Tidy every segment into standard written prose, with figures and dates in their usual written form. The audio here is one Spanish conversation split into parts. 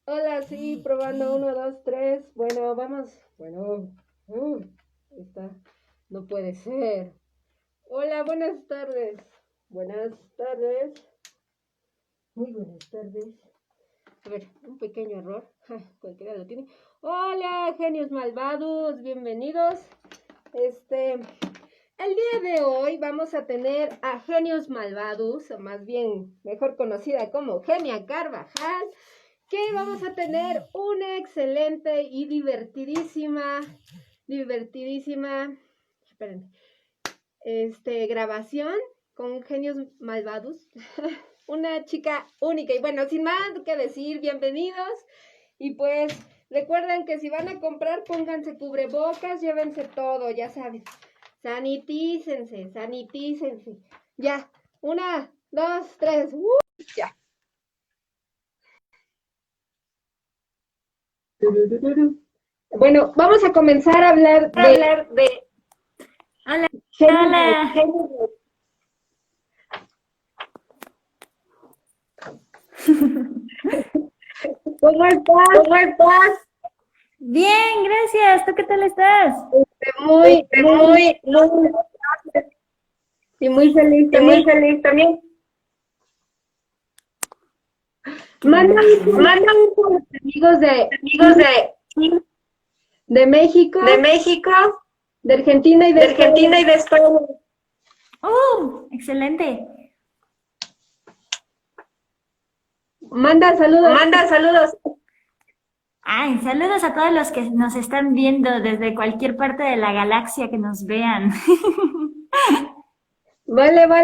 Hola, sí, probando, uno, dos, tres. Bueno, vamos. Bueno, esta no puede ser. Hola, buenas tardes. Buenas tardes. Muy buenas tardes. A ver, un pequeño error. Cualquiera lo tiene. Hola, genios malvados, bienvenidos. El día de hoy vamos a tener a Genios Malvados, o más bien mejor conocida como Genia Carvajal, que vamos a tener una excelente y espérenme, grabación con Genios Malvados. Una chica única. Y bueno, sin más que decir, bienvenidos. Y pues recuerden que si van a comprar, pónganse cubrebocas, llévense todo, ya saben. Sanitícense. Ya, una, dos, tres. Ya. Bueno, vamos a comenzar a hablar de Hola, genios. hola. ¿Cómo estás? Bien, gracias. ¿Tú qué tal estás? Muy y muy feliz también. Manda un saludo a los amigos de México, de Argentina y de España. Excelente. Manda saludos. Ay, saludos a todos los que nos están viendo desde cualquier parte de la galaxia que nos vean. Vale,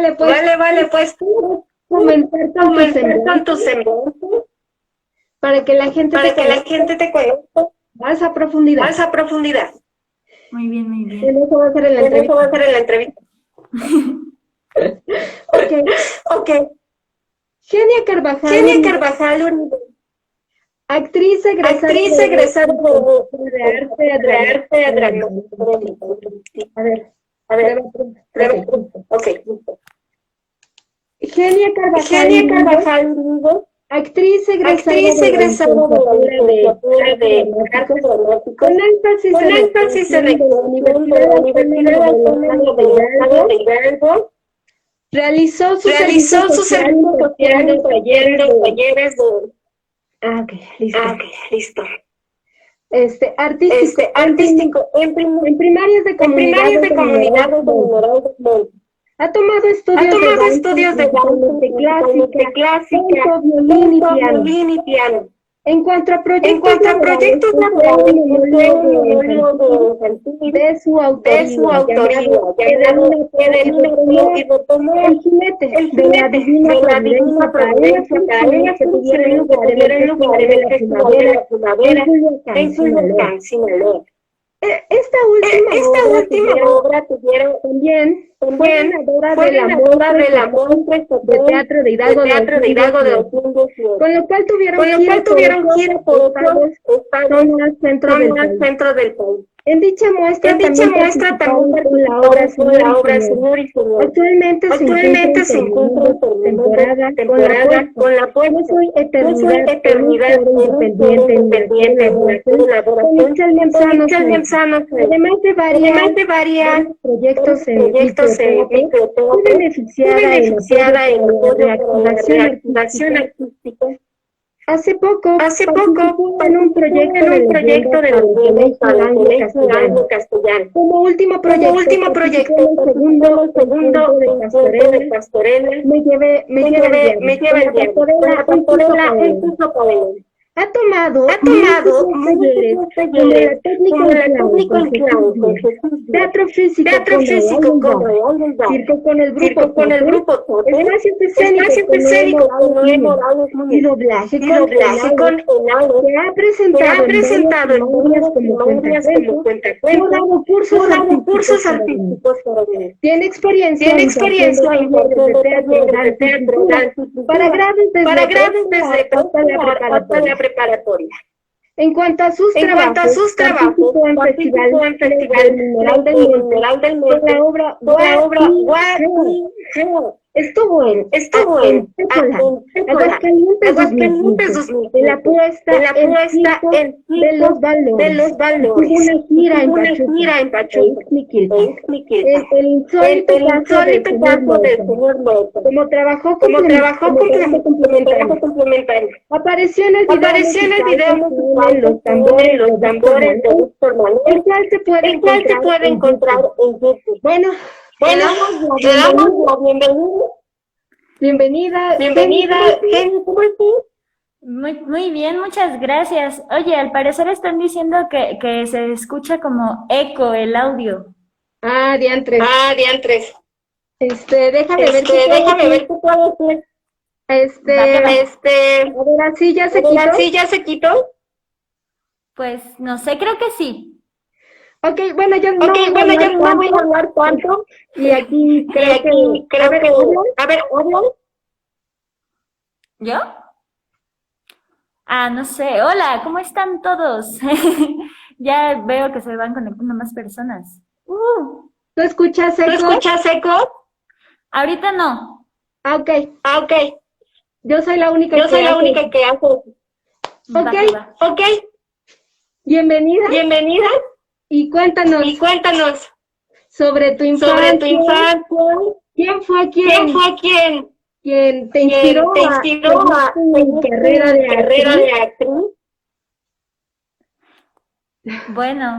pues comenzar con tu semblante para que la gente te conozca más a profundidad. Muy bien, muy Y bien. eso va a ser en la entrevista. Ok. Genia Carvajal Uribe, actriz egresada de arte dramático. A ver, ok. Genia Carvajal Uribe, actriz egresada de arte dramático, con énfasis en la Universidad Autónoma de Hidalgo. Realizó su servicio social impartiendo talleres de... Ok, listo. Artístico, en primarias de comunidad de Mineral del Monte. Ha tomado estudios de danza clásica, canto, violín y piano. En cuanto a proyectos laborales, posee un monólogo de su autoría, llamado y retomó el jinete de la divina providencia para una función que tuviera lugar en el Festival de la Primavera en Culiacán, Sinaloa. Esta última obra tuvieron también fue ganadora de la Montre de Teatro de Hidalgo de 2018, con lo cual tuvieron gira por zonas centro del país. En dicha muestra también participaron con la obra Señor y Señor. Actualmente se encuentra en temporada con la Yo soy Eternidad independiente en la colaboración con Michelle Manzano, además de varios proyectos en microteatro, fue beneficiada en apoyo de reactivación artística. Hace poco participó en un proyecto de leyendas para el Colegio Castellano. Como último proyecto, participó en el segundo encuentro de pastorela, me lleva el diablo, con la pastorela un curso pabellón. Ha tomado múltiples talleres como la técnica en clavo con Jesús Díaz, teatro físico como Aldo circo con el grupo Tote, espacio escénico con Noé Morales y doblaje con Enalo, que ha presentado en varias primarias como cuentacuentos, ha dado cursos artísticos para niños. Tiene experiencia impartiendo talleres de teatro, danza y para grados desde preescolar hasta la preparatoria. En cuanto a sus trabajos, participó en Festival del Mineral del Monte con la obra What We Heard. estuvo en Aguascalientes 2015, de la puesta en de los valores. Tuvo una gira en Pachuca, el insólito caso del señor Mota. Como trabajó con trabajo complementario. Apareció en el video musical los tambores de Víctor Manuel, el cual se puede encontrar en YouTube. Bueno, le damos la bienvenida. Bienvenida, Jenny, ¿cómo estás? Muy bien, muchas gracias. Oye, al parecer están diciendo que se escucha como eco el audio. Diantres. Déjame ver qué puedo hacer. A ver, ¿así ya se quitó? Pues no sé, creo que sí. Ok, bueno, yo no voy a hablar tanto. Y aquí creo que... A ver, ¿hablan? ¿Yo? No sé. Hola, ¿cómo están todos? Ya veo que se van conectando más personas. ¿Tú escuchas eco? Ahorita no. Ok. Yo soy la única que hace. Ok. Bienvenida. Y cuéntanos sobre tu infancia. ¿Quién fue quien te inspiró a tu carrera de actriz? Bueno,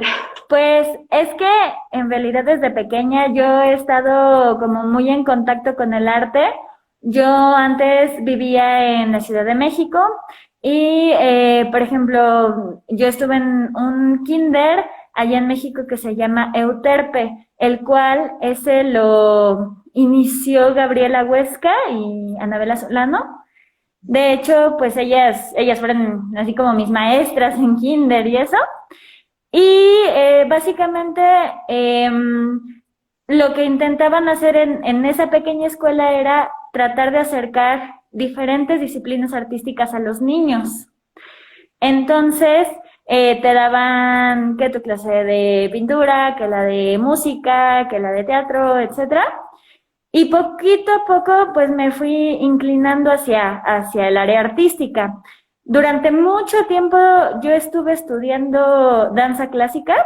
pues es que en realidad desde pequeña yo he estado como muy en contacto con el arte. Yo antes vivía en la Ciudad de México y, por ejemplo, yo estuve en un kinder allá en México que se llama Euterpe, el cual ese lo inició Gabriela Huesca y Anabela Solano. De hecho, pues ellas fueron así como mis maestras en kinder y eso. Y básicamente lo que intentaban hacer en esa pequeña escuela era tratar de acercar diferentes disciplinas artísticas a los niños. Entonces, te daban que tu clase de pintura, que la de música, que la de teatro, etcétera. Y poquito a poco, pues me fui inclinando hacia el área artística. Durante mucho tiempo yo estuve estudiando danza clásica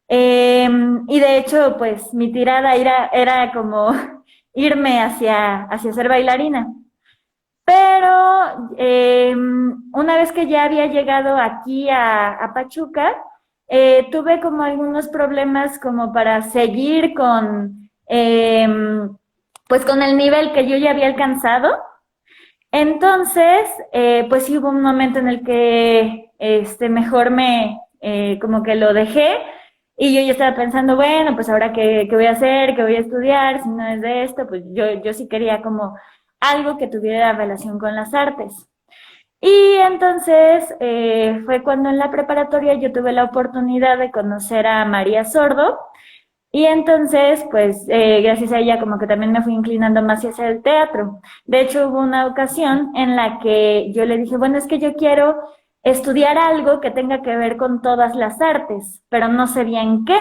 y de hecho, pues mi tirada era como irme hacia ser bailarina. Pero una vez que ya había llegado aquí a Pachuca, tuve como algunos problemas como para seguir pues con el nivel que yo ya había alcanzado. Entonces, pues sí hubo un momento en el que mejor como que lo dejé y yo ya estaba pensando, bueno, pues ahora qué voy a hacer, qué voy a estudiar, si no es de esto, pues yo sí quería como algo que tuviera relación con las artes. Y entonces fue cuando en la preparatoria yo tuve la oportunidad de conocer a María Sordo. Y entonces, pues, gracias a ella como que también me fui inclinando más hacia el teatro. De hecho, hubo una ocasión en la que yo le dije, bueno, es que yo quiero estudiar algo que tenga que ver con todas las artes, pero no sé bien qué.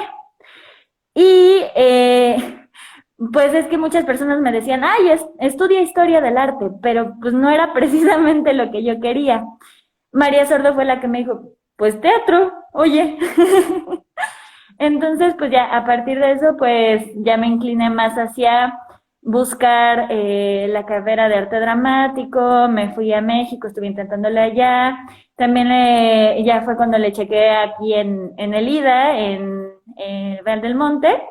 Y pues es que muchas personas me decían, ay, estudia historia del arte, pero pues no era precisamente lo que yo quería. María Sordo fue la que me dijo, pues teatro, oye. Entonces, pues ya a partir de eso, pues ya me incliné más hacia buscar la carrera de arte dramático, me fui a México, estuve intentándole allá, también ya fue cuando le chequé aquí en el IDA, en Real del Monte,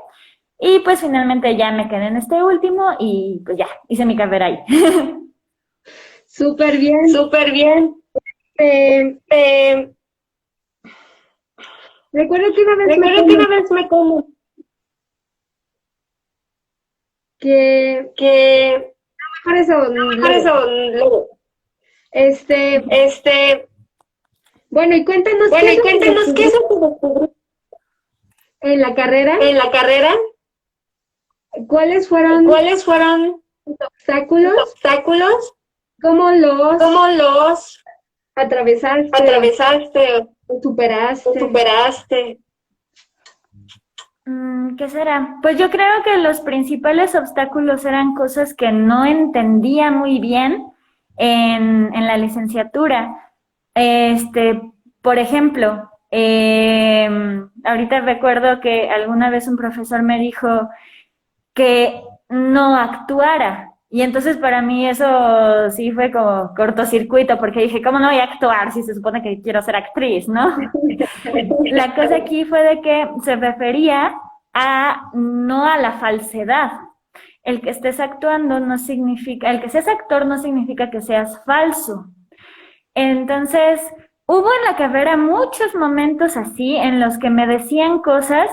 y pues finalmente ya me quedé en este último y pues ya, hice mi carrera ahí. Súper bien. Recuerdo que una vez me como que mejor eso luego. Bueno, y cuéntanos qué es lo que descubriste en la carrera. ¿Cuáles fueron los obstáculos? ¿Cómo los atravesaste? ¿O superaste? ¿Qué será? Pues yo creo que los principales obstáculos eran cosas que no entendía muy bien en la licenciatura. Este, por ejemplo, ahorita recuerdo que alguna vez un profesor me dijo que no actuara. Y entonces para mí eso sí fue como cortocircuito, porque dije, ¿cómo no voy a actuar si se supone que quiero ser actriz, no? La cosa aquí fue de que se refería a no a la falsedad. El que estés actuando no significa, el que seas actor no significa que seas falso. Entonces, hubo en la carrera muchos momentos así en los que me decían cosas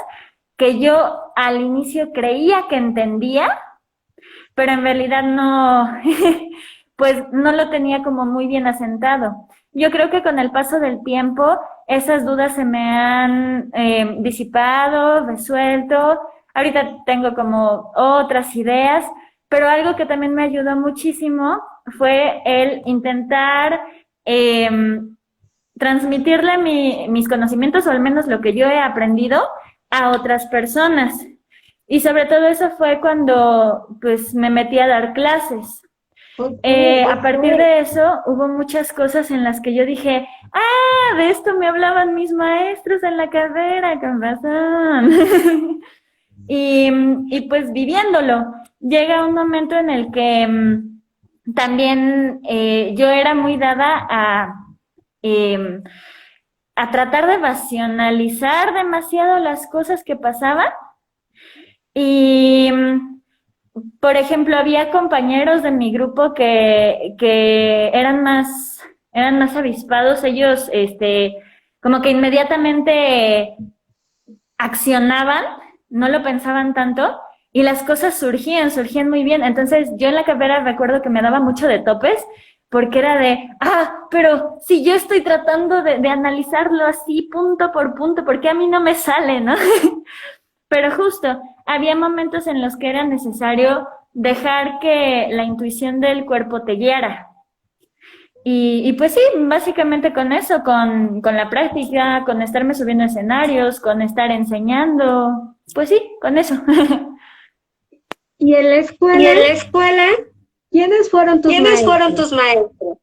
que yo al inicio creía que entendía, pero en realidad no, pues no lo tenía como muy bien asentado. Yo creo que con el paso del tiempo esas dudas se me han disipado, resuelto. Ahorita tengo como otras ideas, pero algo que también me ayudó muchísimo fue el intentar eh, transmitirle mis conocimientos, o al menos lo que yo he aprendido, a otras personas. Y sobre todo eso fue cuando pues me metí a dar clases. A partir de eso hubo muchas cosas en las que yo dije, de esto me hablaban mis maestros en la carrera, con razón. y pues viviéndolo, llega un momento en el que también yo era muy dada a tratar de racionalizar demasiado las cosas que pasaban. Y, por ejemplo, había compañeros de mi grupo que eran más avispados. Ellos, como que inmediatamente accionaban, no lo pensaban tanto, y las cosas surgían muy bien. Entonces, yo en la carrera recuerdo que me daba mucho de topes, porque era de, pero si yo estoy tratando de analizarlo así punto por punto, ¿por qué a mí no me sale, no? Pero justo, había momentos en los que era necesario dejar que la intuición del cuerpo te guiara. Y pues sí, básicamente con eso, con la práctica, con estarme subiendo a escenarios, con estar enseñando, pues sí, con eso. ¿Y en la escuela? ¿Quiénes fueron tus maestros?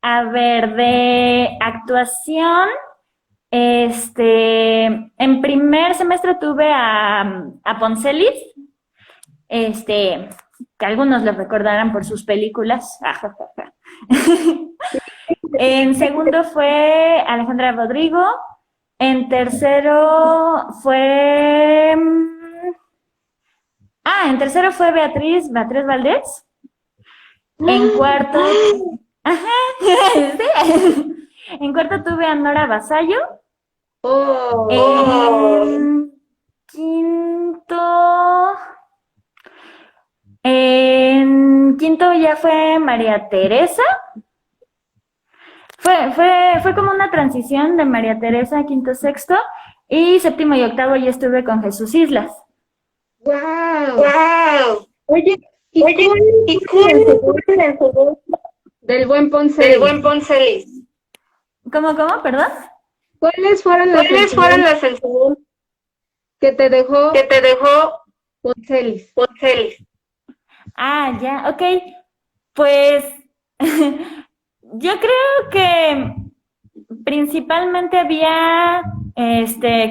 A ver, de actuación, en primer semestre tuve a Poncelis, que algunos le recordarán por sus películas. En segundo fue Alejandra Rodrigo. En tercero fue... en tercero fue Beatriz Valdés. En cuarto... sí. En cuarto tuve a Nora Vasallo. En quinto ya fue María Teresa. Fue como una transición de María Teresa a quinto, sexto, y séptimo y octavo ya estuve con Jesús Islas. ¡Wow! Oye, ¿y cuál es el segundo del buen Poncelis? ¿Cómo? ¿Perdón? ¿Cuáles fueron las enseñanzas que te dejó Poncelis? Ya, ok. Pues yo creo que principalmente había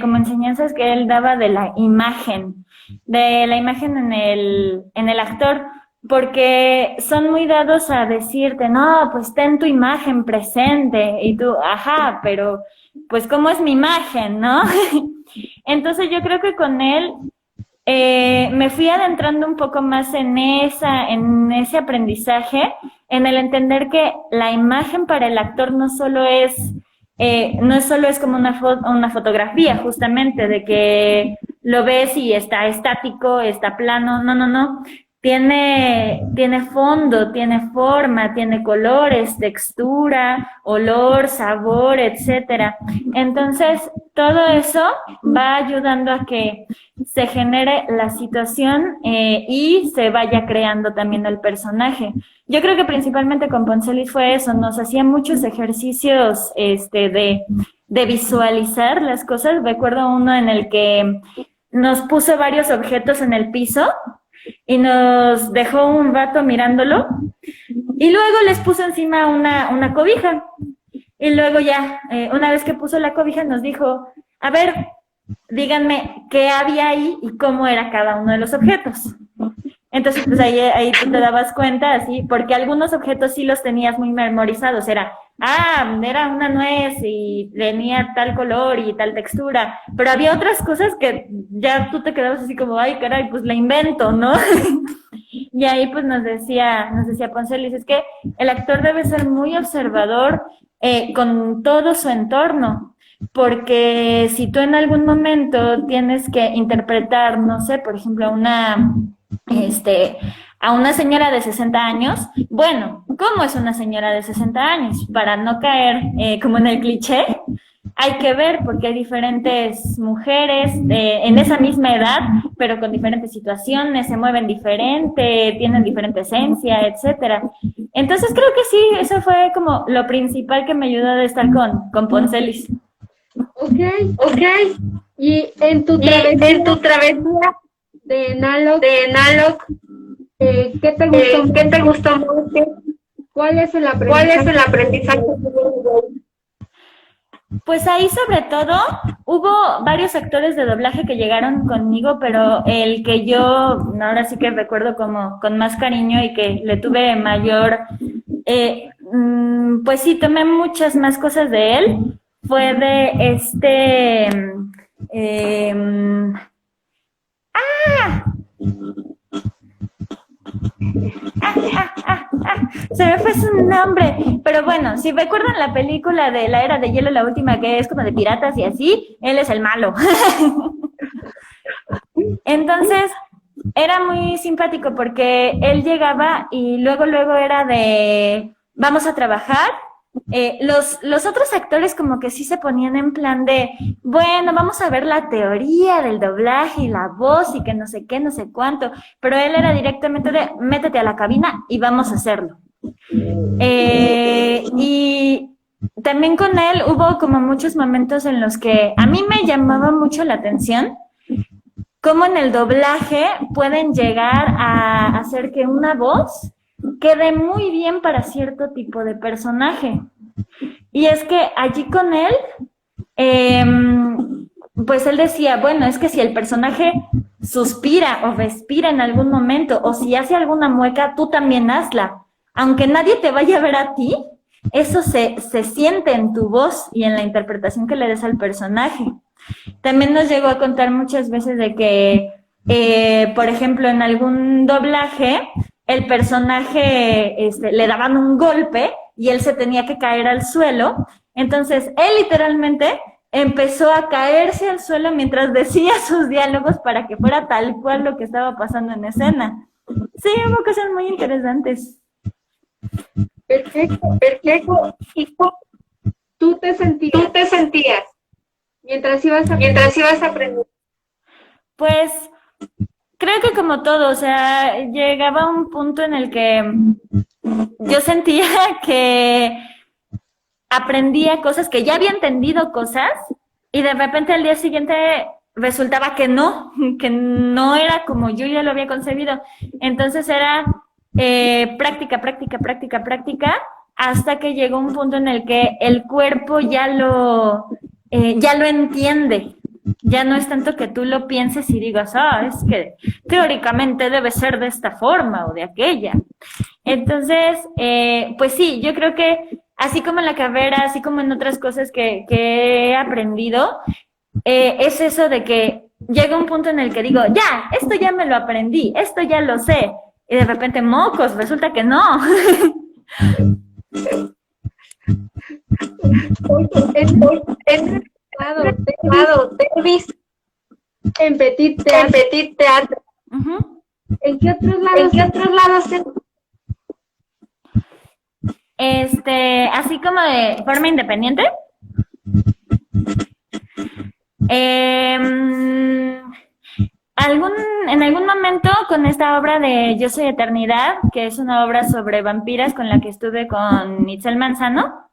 como enseñanzas que él daba de la imagen en el actor, porque son muy dados a decirte, no, pues ten tu imagen presente, y tú, pero pues ¿cómo es mi imagen, no? Entonces yo creo que con él me fui adentrando un poco más en ese aprendizaje, en el entender que la imagen para el actor no solo es como una fotografía, justamente, de que lo ves y está estático, está plano. No. Tiene fondo, tiene forma, tiene colores, textura, olor, sabor, etcétera. Entonces, todo eso va ayudando a que se genere la situación y se vaya creando también el personaje. Yo creo que principalmente con Poncelis fue eso, nos hacía muchos ejercicios de de visualizar las cosas. Recuerdo uno en el que nos puso varios objetos en el piso y nos dejó un rato mirándolo y luego les puso encima una cobija. Y luego ya, una vez que puso la cobija, nos dijo, a ver, díganme qué había ahí y cómo era cada uno de los objetos. Entonces, pues ahí tú te dabas cuenta, así, porque algunos objetos sí los tenías muy memorizados. Era una nuez y tenía tal color y tal textura. Pero había otras cosas que ya tú te quedabas así como, ay, caray, pues la invento, ¿no? Y ahí pues nos decía Poncelis, es que el actor debe ser muy observador con todo su entorno, porque si tú en algún momento tienes que interpretar, no sé, por ejemplo, a una señora de 60 años, bueno, ¿cómo es una señora de 60 años? Para no caer como en el cliché, hay que ver porque hay diferentes mujeres en esa misma edad, pero con diferentes situaciones, se mueven diferente, tienen diferente esencia, etcétera. Entonces creo que sí, eso fue como lo principal que me ayudó a estar con Poncelis. Ok. Y en tu travesía de Nalok, ¿qué te gustó más? ¿Cuál es el aprendizaje? Pues ahí sobre todo hubo varios actores de doblaje que llegaron conmigo, pero el que yo ahora sí que recuerdo como con más cariño y que le tuve mayor, pues sí, tomé muchas más cosas de él, fue de se me fue su nombre, pero bueno, si recuerdan la película de la Era de Hielo, la última, que es como de piratas y así, él es el malo. Entonces, era muy simpático porque él llegaba y luego era de, vamos a trabajar. Los otros actores como que sí se ponían en plan de, bueno, vamos a ver la teoría del doblaje y la voz y que no sé qué, no sé cuánto, pero él era directamente de, métete a la cabina y vamos a hacerlo. Y también con él hubo como muchos momentos en los que a mí me llamaba mucho la atención cómo en el doblaje pueden llegar a hacer que una voz quede muy bien para cierto tipo de personaje. Y es que allí con él, pues él decía, bueno, es que si el personaje suspira o respira en algún momento, o si hace alguna mueca, tú también hazla. Aunque nadie te vaya a ver a ti, eso se siente en tu voz y en la interpretación que le des al personaje. También nos llegó a contar muchas veces de que, por ejemplo, en algún doblaje, el personaje le daban un golpe y él se tenía que caer al suelo. Entonces, él literalmente empezó a caerse al suelo mientras decía sus diálogos para que fuera tal cual lo que estaba pasando en escena. Sí, hubo cosas muy interesantes. Perfecto. ¿Y cómo tú te sentías mientras ibas aprendiendo? Pues creo que como todo, o sea, llegaba un punto en el que yo sentía que aprendía cosas, que ya había entendido cosas, y de repente al día siguiente resultaba que no era como yo ya lo había concebido. Entonces era práctica, hasta que llegó un punto en el que el cuerpo ya lo entiende. Ya no es tanto que tú lo pienses y digas, es que teóricamente debe ser de esta forma o de aquella. Entonces, pues sí, yo creo que así como en la carrera, así como en otras cosas que he aprendido, es eso de que llega un punto en el que digo, ya, esto ya me lo aprendí, esto ya lo sé, y de repente, mocos, resulta que no. Te he visto en Petit Teatro. Uh-huh. ¿En qué otros lados así como de forma independiente? En algún momento con esta obra de Yo Soy Eternidad, que es una obra sobre vampiras con la que estuve con Itzel Manzano,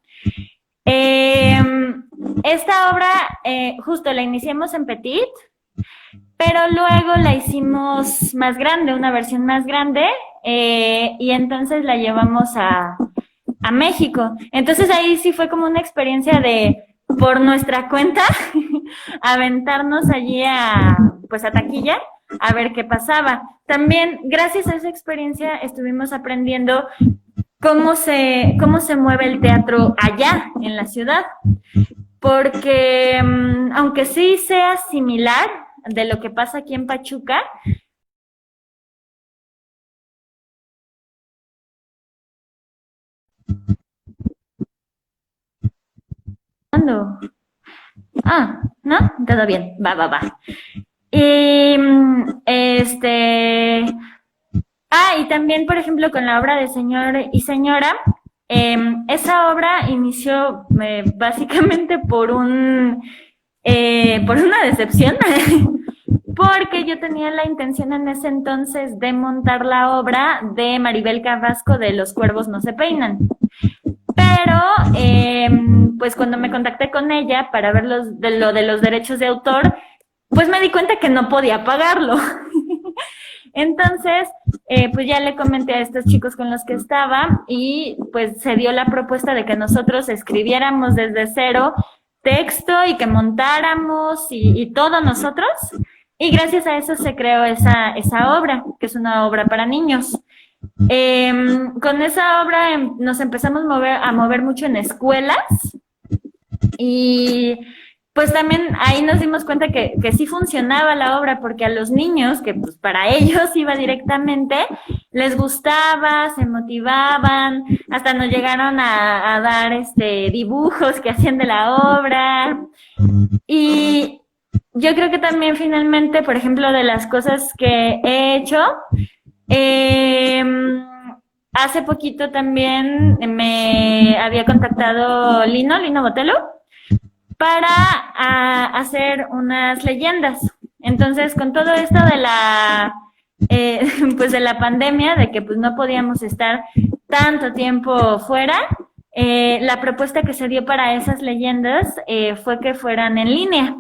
Esta obra justo la iniciamos en Petit, pero luego la hicimos más grande, una versión más grande, y entonces la llevamos a México. Entonces ahí sí fue como una experiencia de, por nuestra cuenta, aventarnos allí pues a taquilla a ver qué pasaba. También, gracias a esa experiencia, estuvimos aprendiendo cómo se mueve el teatro allá, en la ciudad. Porque, aunque sí sea similar de lo que pasa aquí en Pachuca, ¿no? ¿No? Todo bien, va. Y y también, por ejemplo, con la obra de Señor y Señora, esa obra inició básicamente por una decepción, porque yo tenía la intención en ese entonces de montar la obra de Maribel Carrasco de Los cuervos no se peinan. Pero, pues cuando me contacté con ella para ver lo de los derechos de autor, pues me di cuenta que no podía pagarlo. Entonces, pues ya le comenté a estos chicos con los que estaba y pues se dio la propuesta de que nosotros escribiéramos desde cero texto y que montáramos y todo nosotros. Y gracias a eso se creó esa obra, que es una obra para niños. Con esa obra nos empezamos a mover mucho en escuelas y pues también ahí nos dimos cuenta que sí funcionaba la obra, porque a los niños, que pues para ellos iba directamente, les gustaba, se motivaban, hasta nos llegaron a dar dibujos que hacían de la obra. Y yo creo que también finalmente, por ejemplo, de las cosas que he hecho, hace poquito también me había contactado Lino Botello para hacer unas leyendas. Entonces, con todo esto de pues de la pandemia, de que pues no podíamos estar tanto tiempo fuera, la propuesta que se dio para esas leyendas fue que fueran en línea.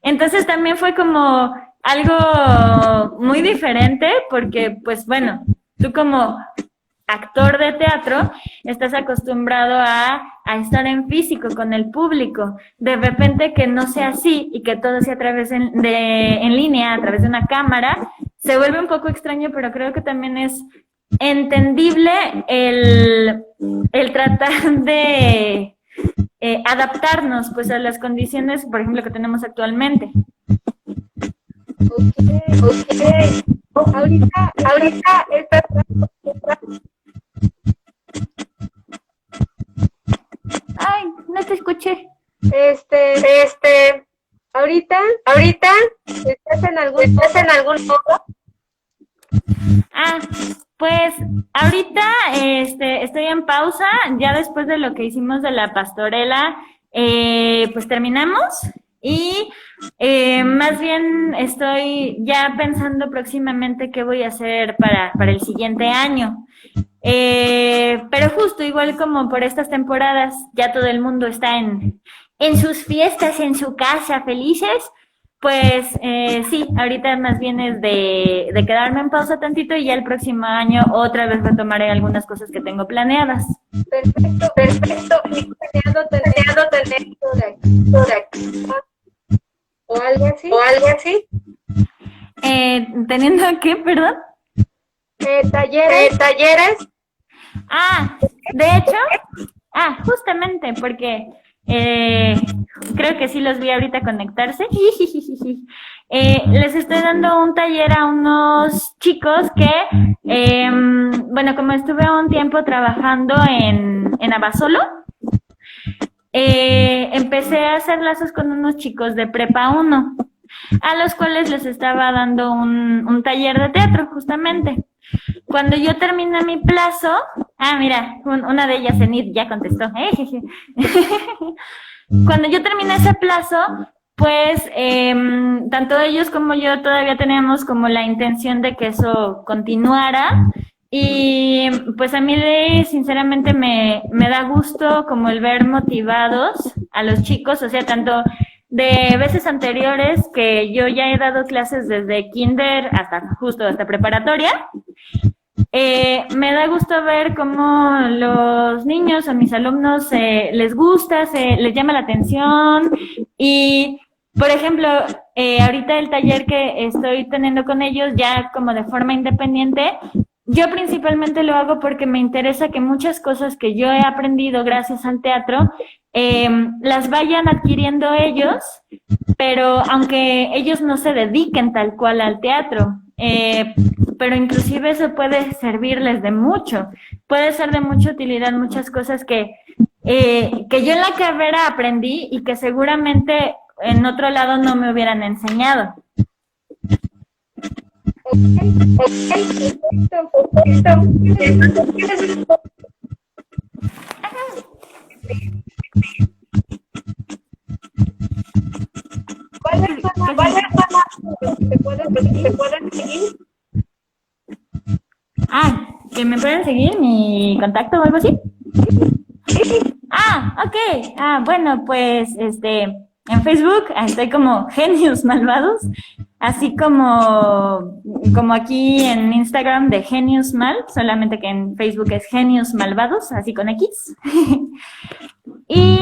Entonces también fue como algo muy diferente, porque pues bueno, tú como actor de teatro, estás acostumbrado a estar en físico con el público. De repente que no sea así y que todo sea a través en línea, a través de una cámara, se vuelve un poco extraño, pero creo que también es entendible el tratar de adaptarnos pues a las condiciones, por ejemplo, que tenemos actualmente. Okay. Ahorita estás... Ay, no te escuché. Ahorita estás en algún modo. Pues ahorita estoy en pausa, ya después de lo que hicimos de la pastorela, pues terminamos y más bien estoy ya pensando próximamente qué voy a hacer para el siguiente año. Pero justo igual como por estas temporadas, ya todo el mundo está en sus fiestas, en su casa, felices. Pues sí, ahorita más bien es de quedarme en pausa tantito y ya el próximo año otra vez retomaré algunas cosas que tengo planeadas. Perfecto. ¿Y planeado tener o algo así? ¿Teniendo qué, perdón? Talleres. De hecho, justamente porque creo que sí los vi ahorita conectarse. Les estoy dando un taller a unos chicos que, bueno, como estuve un tiempo trabajando en Abasolo, empecé a hacer lazos con unos chicos de Prepa 1, a los cuales les estaba dando un taller de teatro, justamente. Cuando yo terminé mi plazo, mira, una de ellas, Enid, ya contestó. Cuando yo terminé ese plazo, pues tanto ellos como yo todavía teníamos como la intención de que eso continuara Y pues a mí sinceramente me da gusto como el ver motivados a los chicos, o sea, tanto de veces anteriores que yo ya he dado clases desde kinder hasta justo hasta preparatoria. Me da gusto ver cómo los niños, a mis alumnos, les gusta, les llama la atención y, por ejemplo, ahorita el taller que estoy teniendo con ellos ya como de forma independiente, yo principalmente lo hago porque me interesa que muchas cosas que yo he aprendido gracias al teatro las vayan adquiriendo ellos, pero aunque ellos no se dediquen tal cual al teatro, pero inclusive eso puede servirles de mucho, puede ser de mucha utilidad muchas cosas que yo en la carrera aprendí y que seguramente en otro lado no me hubieran enseñado. ¿Te pueden seguir? Ah, ¿que me pueden seguir mi contacto o algo así? Ah, ok. Ah, bueno, pues en Facebook estoy como Genios Malvados, así como aquí en Instagram de Genios Mal, solamente que en Facebook es Genios Malvados, así con X. Y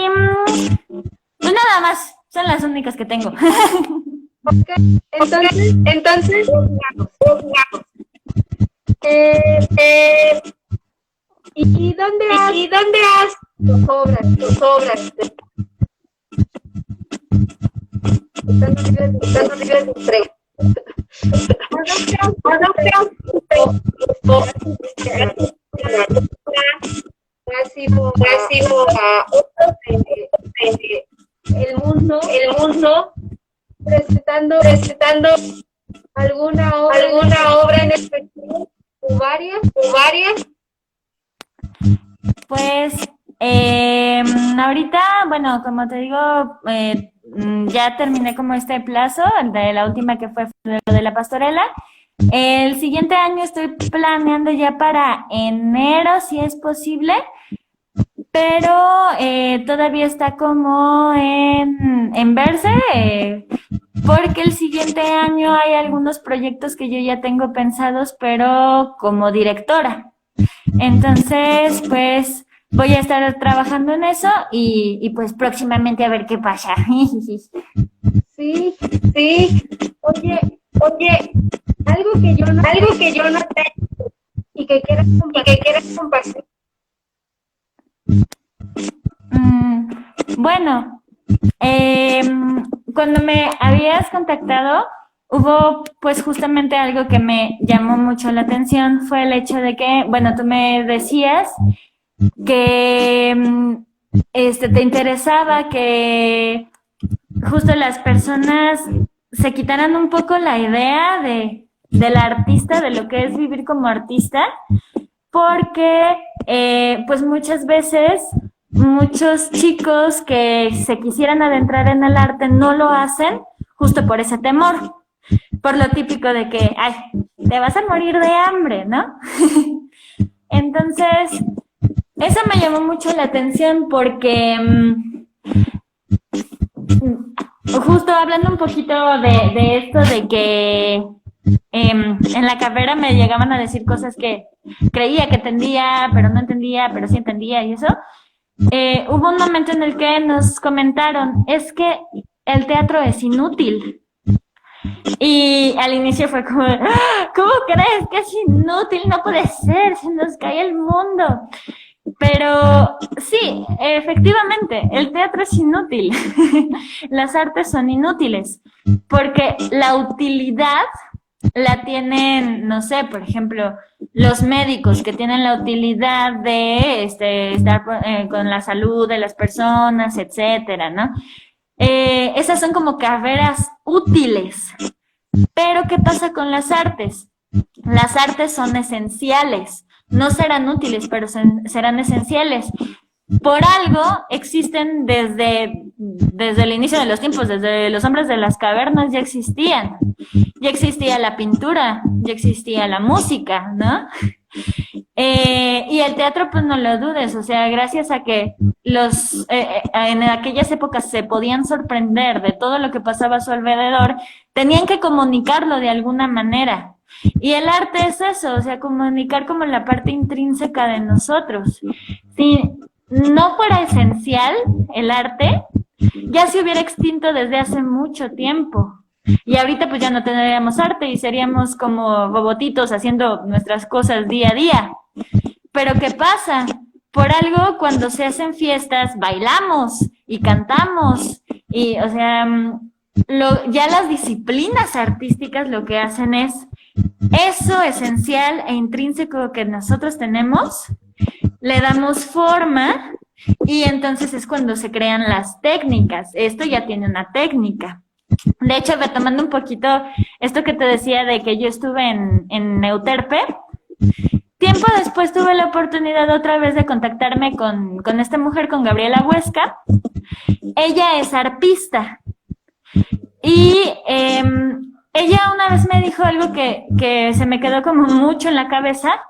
pues nada más, son las únicas que tengo. Okay. Entonces, ¿y dónde has tus obras? Estando libre de estrés. El mundo presentando alguna obra en específico o varias. Pues ahorita, bueno, como te digo, ya terminé como este plazo, el de la última que fue lo de la pastorela. El siguiente año estoy planeando ya para enero, si es posible, pero todavía está como en verse, porque el siguiente año hay algunos proyectos que yo ya tengo pensados, pero como directora. Entonces, pues voy a estar trabajando en eso y pues próximamente a ver qué pasa. Sí. Oye, algo que yo no tengo y que quieras compartir. Bueno, cuando me habías contactado, hubo pues justamente algo que me llamó mucho la atención, fue el hecho de que, bueno, tú me decías que te interesaba que justo las personas se quitaran un poco la idea del artista, de lo que es vivir como artista, porque pues muchas veces muchos chicos que se quisieran adentrar en el arte no lo hacen justo por ese temor, por lo típico de que, ay, te vas a morir de hambre, ¿no? Entonces, eso me llamó mucho la atención porque justo hablando un poquito de esto de que en la carrera me llegaban a decir cosas que creía que entendía, pero no entendía, pero sí entendía y eso. Hubo un momento en el que nos comentaron, es que el teatro es inútil. Y al inicio fue como, ¿cómo crees que es inútil? No puede ser, se nos cae el mundo. Pero sí, efectivamente, el teatro es inútil. Las artes son inútiles porque la utilidad la tienen, no sé, por ejemplo, los médicos que tienen la utilidad de estar con la salud de las personas, etcétera, ¿no? Esas son como carreras útiles. Pero ¿qué pasa con las artes? Las artes son esenciales. No serán útiles, pero serán esenciales. Por algo existen desde el inicio de los tiempos, desde los hombres de las cavernas ya existían. Ya existía la pintura, ya existía la música, ¿no? Y el teatro, pues no lo dudes, o sea, gracias a que en aquellas épocas se podían sorprender de todo lo que pasaba a su alrededor, tenían que comunicarlo de alguna manera. Y el arte es eso, o sea, comunicar como la parte intrínseca de nosotros. Si no fuera esencial el arte, ya se hubiera extinto desde hace mucho tiempo. Y ahorita pues ya no tendríamos arte y seríamos como robotitos haciendo nuestras cosas día a día. Pero ¿qué pasa? Por algo cuando se hacen fiestas bailamos y cantamos y, o sea, ya las disciplinas artísticas lo que hacen es eso esencial e intrínseco que nosotros tenemos, le damos forma y entonces es cuando se crean las técnicas. Esto ya tiene una técnica. De hecho, retomando un poquito esto que te decía de que yo estuve en Euterpe, tiempo después tuve la oportunidad otra vez de contactarme con esta mujer, con Gabriela Huesca. Ella es arpista y ella una vez me dijo algo que se me quedó como mucho en la cabeza.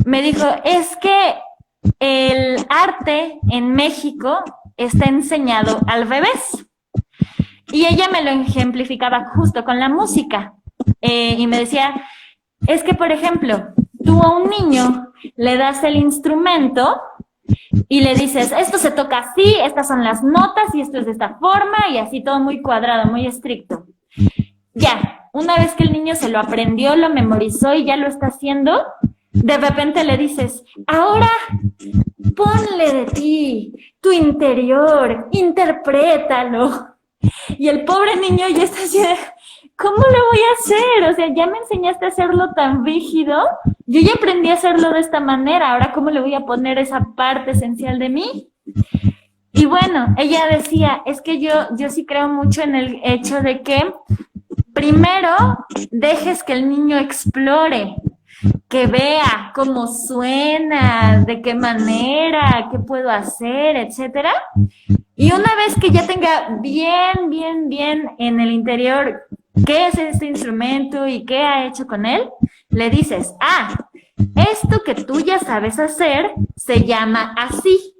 Me dijo, es que el arte en México está enseñado al revés. Y ella me lo ejemplificaba justo con la música. Y me decía, es que, por ejemplo, tú a un niño le das el instrumento y le dices, esto se toca así, estas son las notas y esto es de esta forma y así todo muy cuadrado, muy estricto. Ya, una vez que el niño se lo aprendió, lo memorizó y ya lo está haciendo, de repente le dices, ahora ponle de ti, tu interior, interprétalo. Y el pobre niño ya está así de, ¿cómo lo voy a hacer? O sea, ya me enseñaste a hacerlo tan rígido, yo ya aprendí a hacerlo de esta manera, ahora ¿cómo le voy a poner esa parte esencial de mí? Y bueno, ella decía, es que yo sí creo mucho en el hecho de que primero dejes que el niño explore, que vea cómo suena, de qué manera, qué puedo hacer, etcétera. Y una vez que ya tenga bien en el interior qué es este instrumento y qué ha hecho con él, le dices, esto que tú ya sabes hacer se llama así.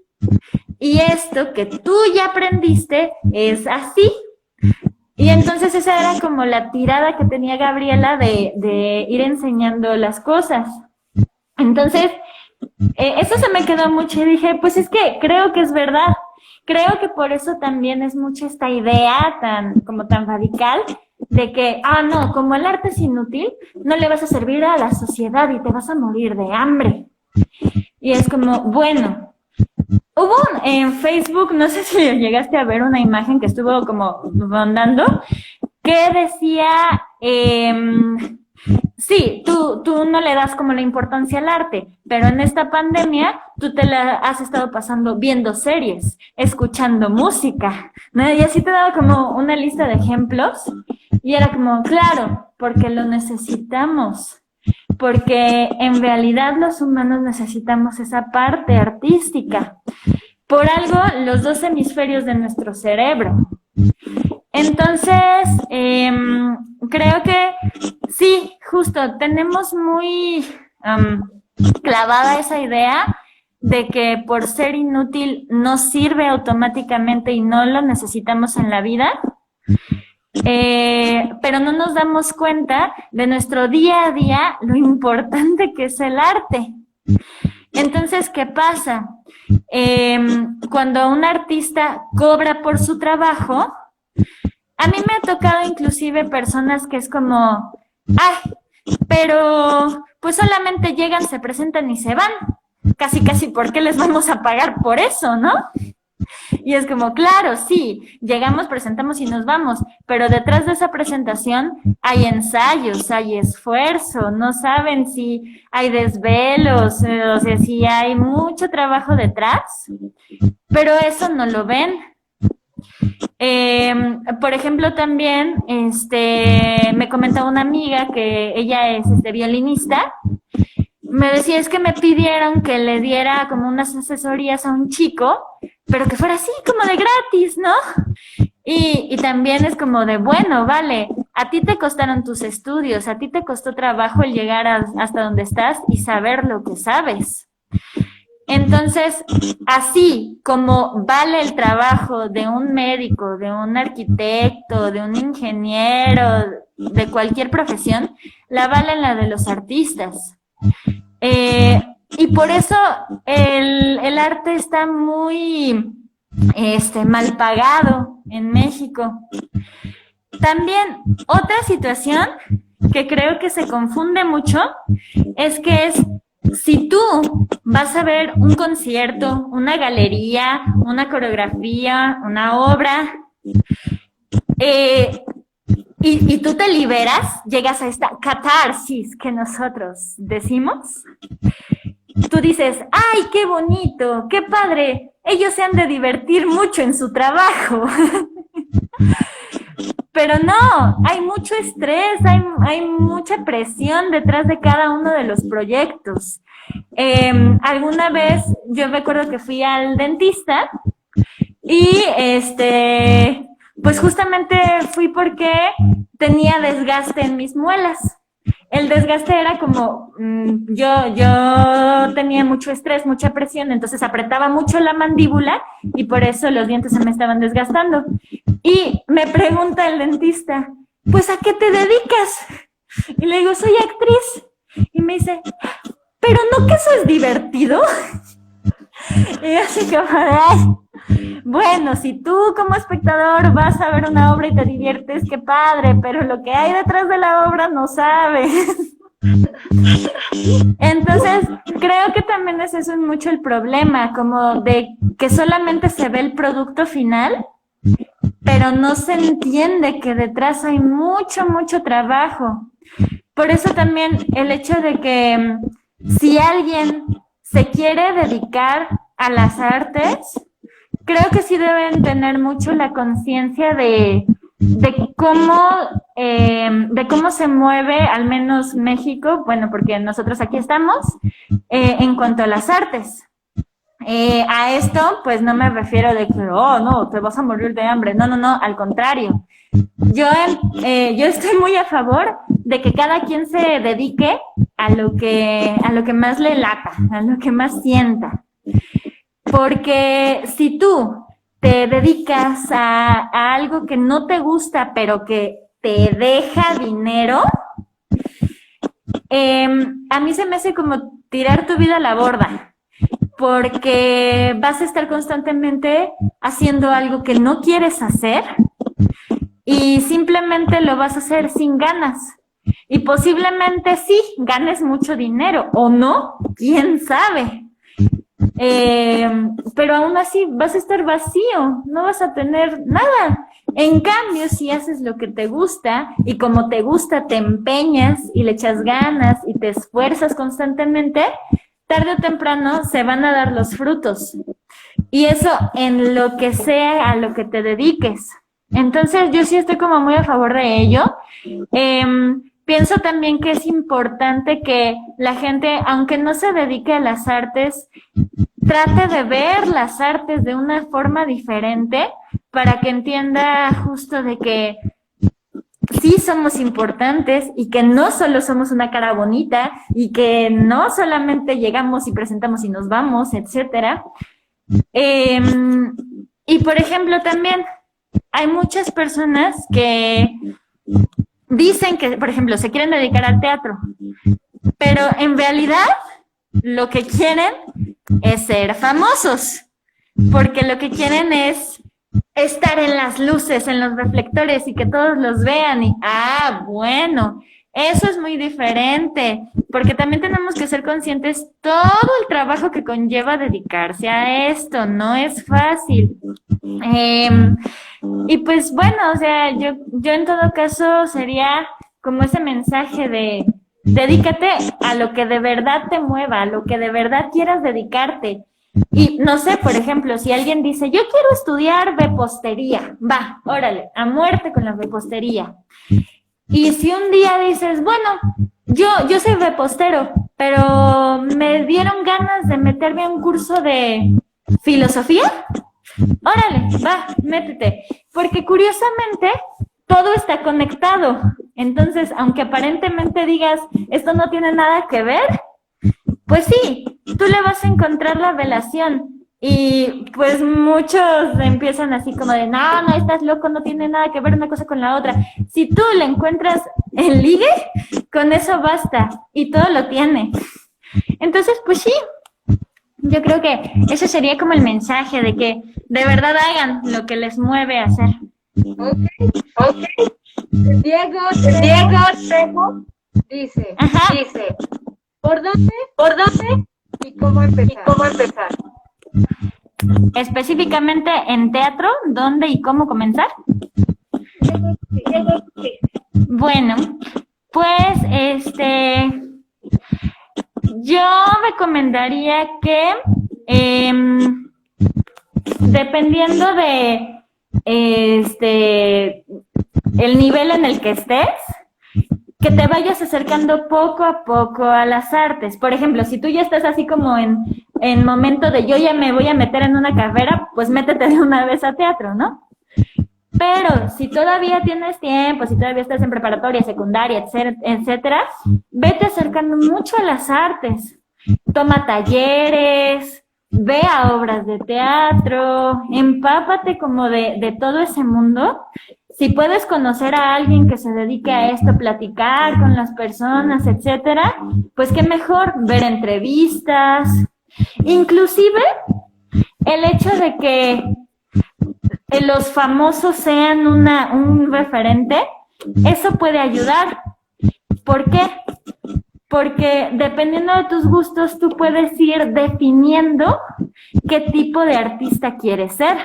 Y esto que tú ya aprendiste es así. Y entonces esa era como la tirada que tenía Gabriela de ir enseñando las cosas. Entonces, eso se me quedó mucho y dije, pues es que creo que es verdad. Creo que por eso también es mucho esta idea tan radical de que, no, como el arte es inútil, no le vas a servir a la sociedad y te vas a morir de hambre. Y es como, bueno, hubo en Facebook, no sé si llegaste a ver una imagen que estuvo como rondando, que decía, sí, tú no le das como la importancia al arte, pero en esta pandemia tú te la has estado pasando viendo series, escuchando música, ¿no? Y así te daba como una lista de ejemplos y era como, claro, porque lo necesitamos, porque en realidad los humanos necesitamos esa parte artística. Por algo, los dos hemisferios de nuestro cerebro. Entonces, creo que sí, justo, tenemos muy clavada esa idea de que por ser inútil no sirve automáticamente y no lo necesitamos en la vida, pero no nos damos cuenta de nuestro día a día lo importante que es el arte. Entonces, ¿qué pasa? Cuando un artista cobra por su trabajo, a mí me ha tocado inclusive personas que es como, pero pues solamente llegan, se presentan y se van. Casi, ¿por qué les vamos a pagar por eso, no? Y es como, claro, sí, llegamos, presentamos y nos vamos, pero detrás de esa presentación hay ensayos, hay esfuerzo, no saben si hay desvelos, o sea, si hay mucho trabajo detrás, pero eso no lo ven. Por ejemplo, también, me comentaba una amiga que ella es violinista. Me decía, es que me pidieron que le diera como unas asesorías a un chico, pero que fuera así como de gratis, ¿no? Y también es como de, bueno, vale, a ti te costaron tus estudios, a ti te costó trabajo el llegar hasta donde estás y saber lo que sabes. Entonces, así como vale el trabajo de un médico, de un arquitecto, de un ingeniero, de cualquier profesión, la vale la de los artistas. Y por eso el arte está muy mal pagado en México. También otra situación que creo que se confunde mucho es que si tú vas a ver un concierto, una galería, una coreografía, una obra, y tú te liberas, llegas a esta catarsis que nosotros decimos, tú dices, ¡ay, qué bonito, qué padre! Ellos se han de divertir mucho en su trabajo. Pero no, hay mucho estrés, hay mucha presión detrás de cada uno de los proyectos. Alguna vez yo recuerdo que fui al dentista y pues justamente fui porque tenía desgaste en mis muelas. El desgaste era como, yo tenía mucho estrés, mucha presión, entonces apretaba mucho la mandíbula y por eso los dientes se me estaban desgastando. Y me pregunta el dentista, pues ¿a qué te dedicas? Y le digo, soy actriz. Y me dice, ¿pero no que eso es divertido? Y yo así como, ay, bueno, si tú como espectador vas a ver una obra y te diviertes, qué padre, pero lo que hay detrás de la obra no sabes. Entonces, creo que también ese es mucho el problema, como de que solamente se ve el producto final, pero no se entiende que detrás hay mucho, mucho trabajo. Por eso también el hecho de que si alguien se quiere dedicar a las artes, creo que sí deben tener mucho la conciencia de cómo se mueve, al menos México, bueno, porque nosotros aquí estamos, en cuanto a las artes. A esto, pues no me refiero de que, oh, no, te vas a morir de hambre. No, al contrario. Yo estoy muy a favor de que cada quien se dedique a lo que más le lata, a lo que más sienta. Porque si tú te dedicas a algo que no te gusta, pero que te deja dinero, a mí se me hace como tirar tu vida a la borda, porque vas a estar constantemente haciendo algo que no quieres hacer y simplemente lo vas a hacer sin ganas. Y posiblemente sí, ganes mucho dinero o no, quién sabe. Pero aún así vas a estar vacío, no vas a tener nada. En cambio, si haces lo que te gusta y como te gusta te empeñas y le echas ganas y te esfuerzas constantemente, tarde o temprano se van a dar los frutos. Y eso en lo que sea a lo que te dediques. Entonces yo sí estoy como muy a favor de ello. Pienso también que es importante que la gente, aunque no se dedique a las artes, trate de ver las artes de una forma diferente para que entienda justo de que sí somos importantes y que no solo somos una cara bonita y que no solamente llegamos y presentamos y nos vamos, etcétera. Y por ejemplo también hay muchas personas que dicen que, por ejemplo, se quieren dedicar al teatro, pero en realidad lo que quieren es ser famosos, porque lo que quieren es estar en las luces, en los reflectores y que todos los vean y, bueno, eso es muy diferente, porque también tenemos que ser conscientes todo el trabajo que conlleva dedicarse a esto, no es fácil. Y pues bueno, o sea, yo en todo caso sería como ese mensaje de dedícate a lo que de verdad te mueva, a lo que de verdad quieras dedicarte. Y no sé, por ejemplo, si alguien dice, yo quiero estudiar repostería, va, órale, a muerte con la repostería. Y si un día dices, bueno, yo soy repostero, pero me dieron ganas de meterme a un curso de filosofía, órale, va, métete. Porque curiosamente, todo está conectado. Entonces, aunque aparentemente digas, esto no tiene nada que ver, pues sí, tú le vas a encontrar la relación. Y pues muchos empiezan así como de, no, no, estás loco, no tiene nada que ver una cosa con la otra. Si tú le encuentras el ligue, con eso basta y todo lo tiene. Entonces, pues sí, yo creo que ese sería como el mensaje de que de verdad hagan lo que les mueve a hacer. Ok. Diego Trejo dice, ¿por dónde y cómo empezar? Específicamente en teatro, ¿dónde y cómo comenzar? Sí. Bueno, pues yo recomendaría que dependiendo de el nivel en el que estés, que te vayas acercando poco a poco a las artes. Por ejemplo, si tú ya estás así como en momento de yo ya me voy a meter en una carrera, pues métete de una vez a teatro, ¿no? Pero si todavía tienes tiempo, si todavía estás en preparatoria, secundaria, etcétera, vete acercando mucho a las artes. Toma talleres, ve a obras de teatro, empápate como de todo ese mundo. Si puedes conocer a alguien que se dedique a esto, platicar con las personas, etcétera, pues qué mejor ver entrevistas. Inclusive el hecho de que los famosos sean un referente, eso puede ayudar. ¿Por qué? Porque dependiendo de tus gustos, tú puedes ir definiendo qué tipo de artista quieres ser.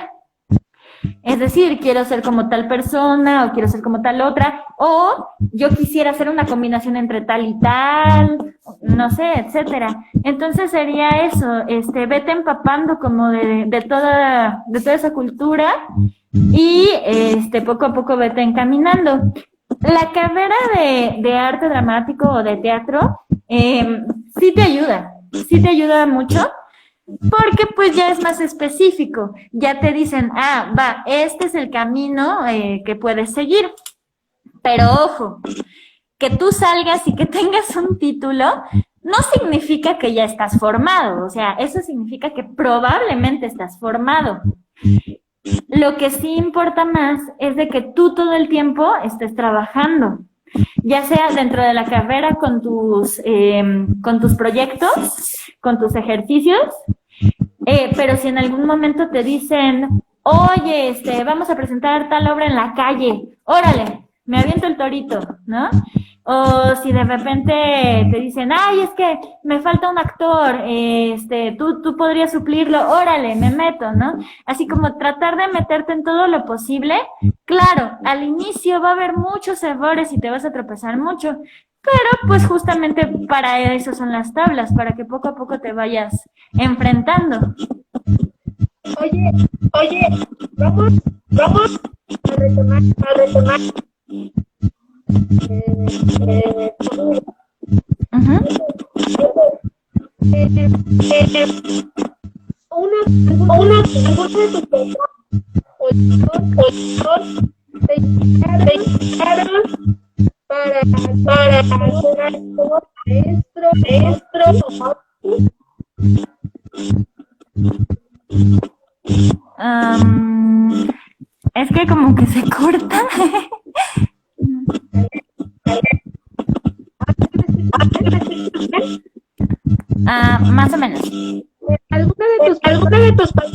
Es decir, quiero ser como tal persona o quiero ser como tal otra, o yo quisiera hacer una combinación entre tal y tal, no sé, etcétera. Entonces sería eso, vete empapando como de toda esa cultura y poco a poco vete encaminando. La carrera de arte dramático o de teatro sí te ayuda mucho. Porque pues ya es más específico, ya te dicen, este es el camino que puedes seguir. Pero ojo, que tú salgas y que tengas un título no significa que ya estás formado, o sea, eso significa que probablemente estás formado. Lo que sí importa más es de que tú todo el tiempo estés trabajando, ya sea dentro de la carrera con tus proyectos, con tus ejercicios, pero si en algún momento te dicen, oye, vamos a presentar tal obra en la calle, órale, me aviento el torito, ¿no? O si de repente te dicen, ay, es que me falta un actor, tú podrías suplirlo, órale, me meto, ¿no? Así como tratar de meterte en todo lo posible. Claro, al inicio va a haber muchos errores y te vas a tropezar mucho, pero pues justamente para eso son las tablas, para que poco a poco te vayas enfrentando. Oye, vamos a retomar. Algunos de tus te invitaron para ser maestro. Es que como que se corta. Más o menos. ¿Alguna de tus pasos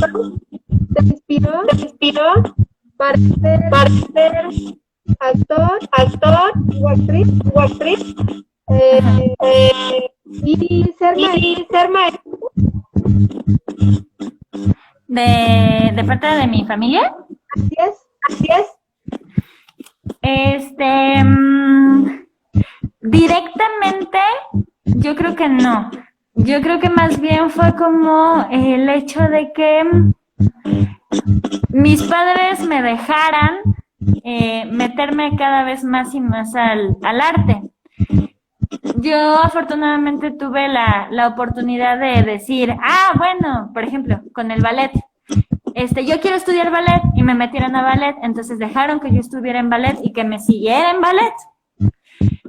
te inspiró para ser actor o actriz y ser maestro? ¿De parte de mi familia? Así es. Directamente, yo creo que no. Yo creo que más bien fue como el hecho de que mis padres me dejaran meterme cada vez más y más al arte. Yo afortunadamente tuve la oportunidad de decir, bueno, por ejemplo, con el ballet, yo quiero estudiar ballet y me metieron a ballet, entonces dejaron que yo estuviera en ballet y que me siguiera en ballet.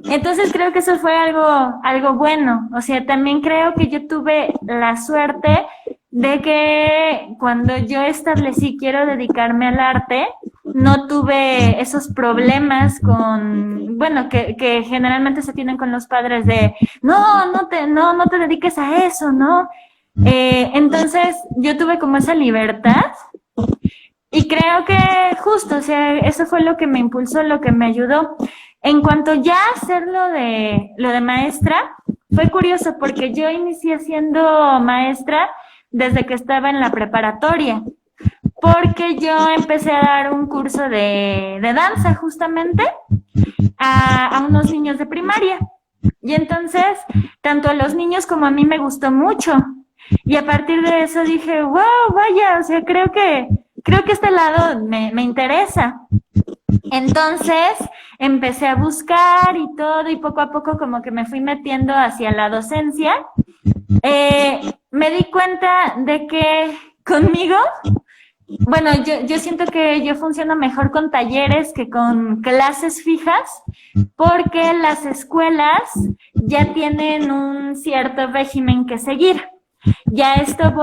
Entonces creo que eso fue algo bueno. O sea, también creo que yo tuve la suerte de que cuando yo establecí quiero dedicarme al arte, no tuve esos problemas bueno, que generalmente se tienen con los padres de no te dediques a eso, ¿no? Entonces yo tuve como esa libertad y creo que justo, o sea, eso fue lo que me impulsó, lo que me ayudó. En cuanto ya a hacer lo de maestra, fue curioso porque yo inicié siendo maestra desde que estaba en la preparatoria, porque yo empecé a dar un curso de danza justamente a unos niños de primaria. Y entonces, tanto a los niños como a mí me gustó mucho. Y a partir de eso dije, wow, vaya, o sea, creo que este lado me interesa. Entonces empecé a buscar y todo, y poco a poco como que me fui metiendo hacia la docencia. Me di cuenta de que conmigo, bueno, yo siento que yo funciono mejor con talleres que con clases fijas, porque las escuelas ya tienen un cierto régimen que seguir. Ya esto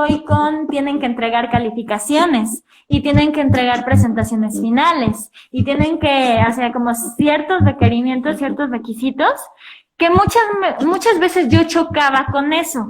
tienen que entregar calificaciones y tienen que entregar presentaciones finales y tienen que hacer como ciertos requerimientos, ciertos requisitos, que muchas veces yo chocaba con eso,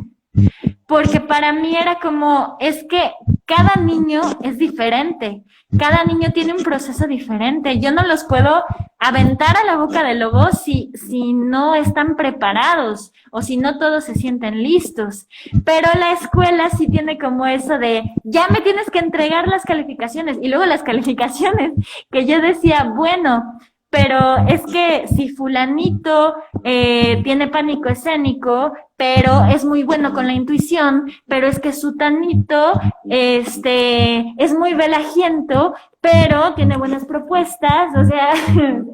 porque para mí era como, es que cada niño es diferente, cada niño tiene un proceso diferente, yo no los puedo aventar a la boca del lobo si no están preparados o si no todos se sienten listos. Pero la escuela sí tiene como eso de, ya me tienes que entregar las calificaciones. Y luego las calificaciones que yo decía, bueno, pero es que si fulanito tiene pánico escénico, pero es muy bueno con la intuición, pero es que sutanito es muy velajiento, pero tiene buenas propuestas, o sea,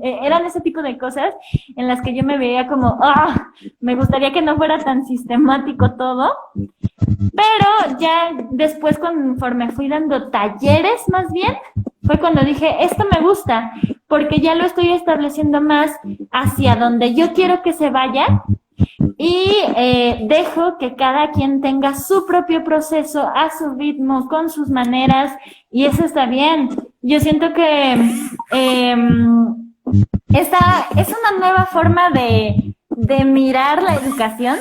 eran ese tipo de cosas en las que yo me veía como, me gustaría que no fuera tan sistemático todo, pero ya después conforme fui dando talleres más bien, fue cuando dije, esto me gusta, porque ya lo estoy estableciendo más hacia donde yo quiero que se vaya y dejo que cada quien tenga su propio proceso a su ritmo, con sus maneras, y eso está bien. Yo siento que esta es una nueva forma de mirar la educación,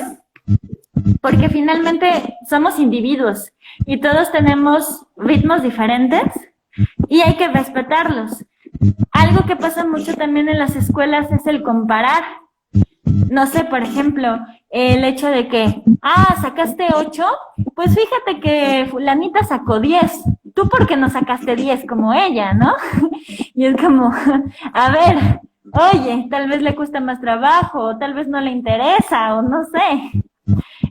porque finalmente somos individuos y todos tenemos ritmos diferentes y hay que respetarlos. Algo que pasa mucho también en las escuelas es el comparar. No sé, por ejemplo, el hecho de que, sacaste 8, pues fíjate que fulanita sacó 10. ¿Tú por qué no sacaste 10 como ella, no? Y es como, a ver, oye, tal vez le cuesta más trabajo, o tal vez no le interesa, o no sé.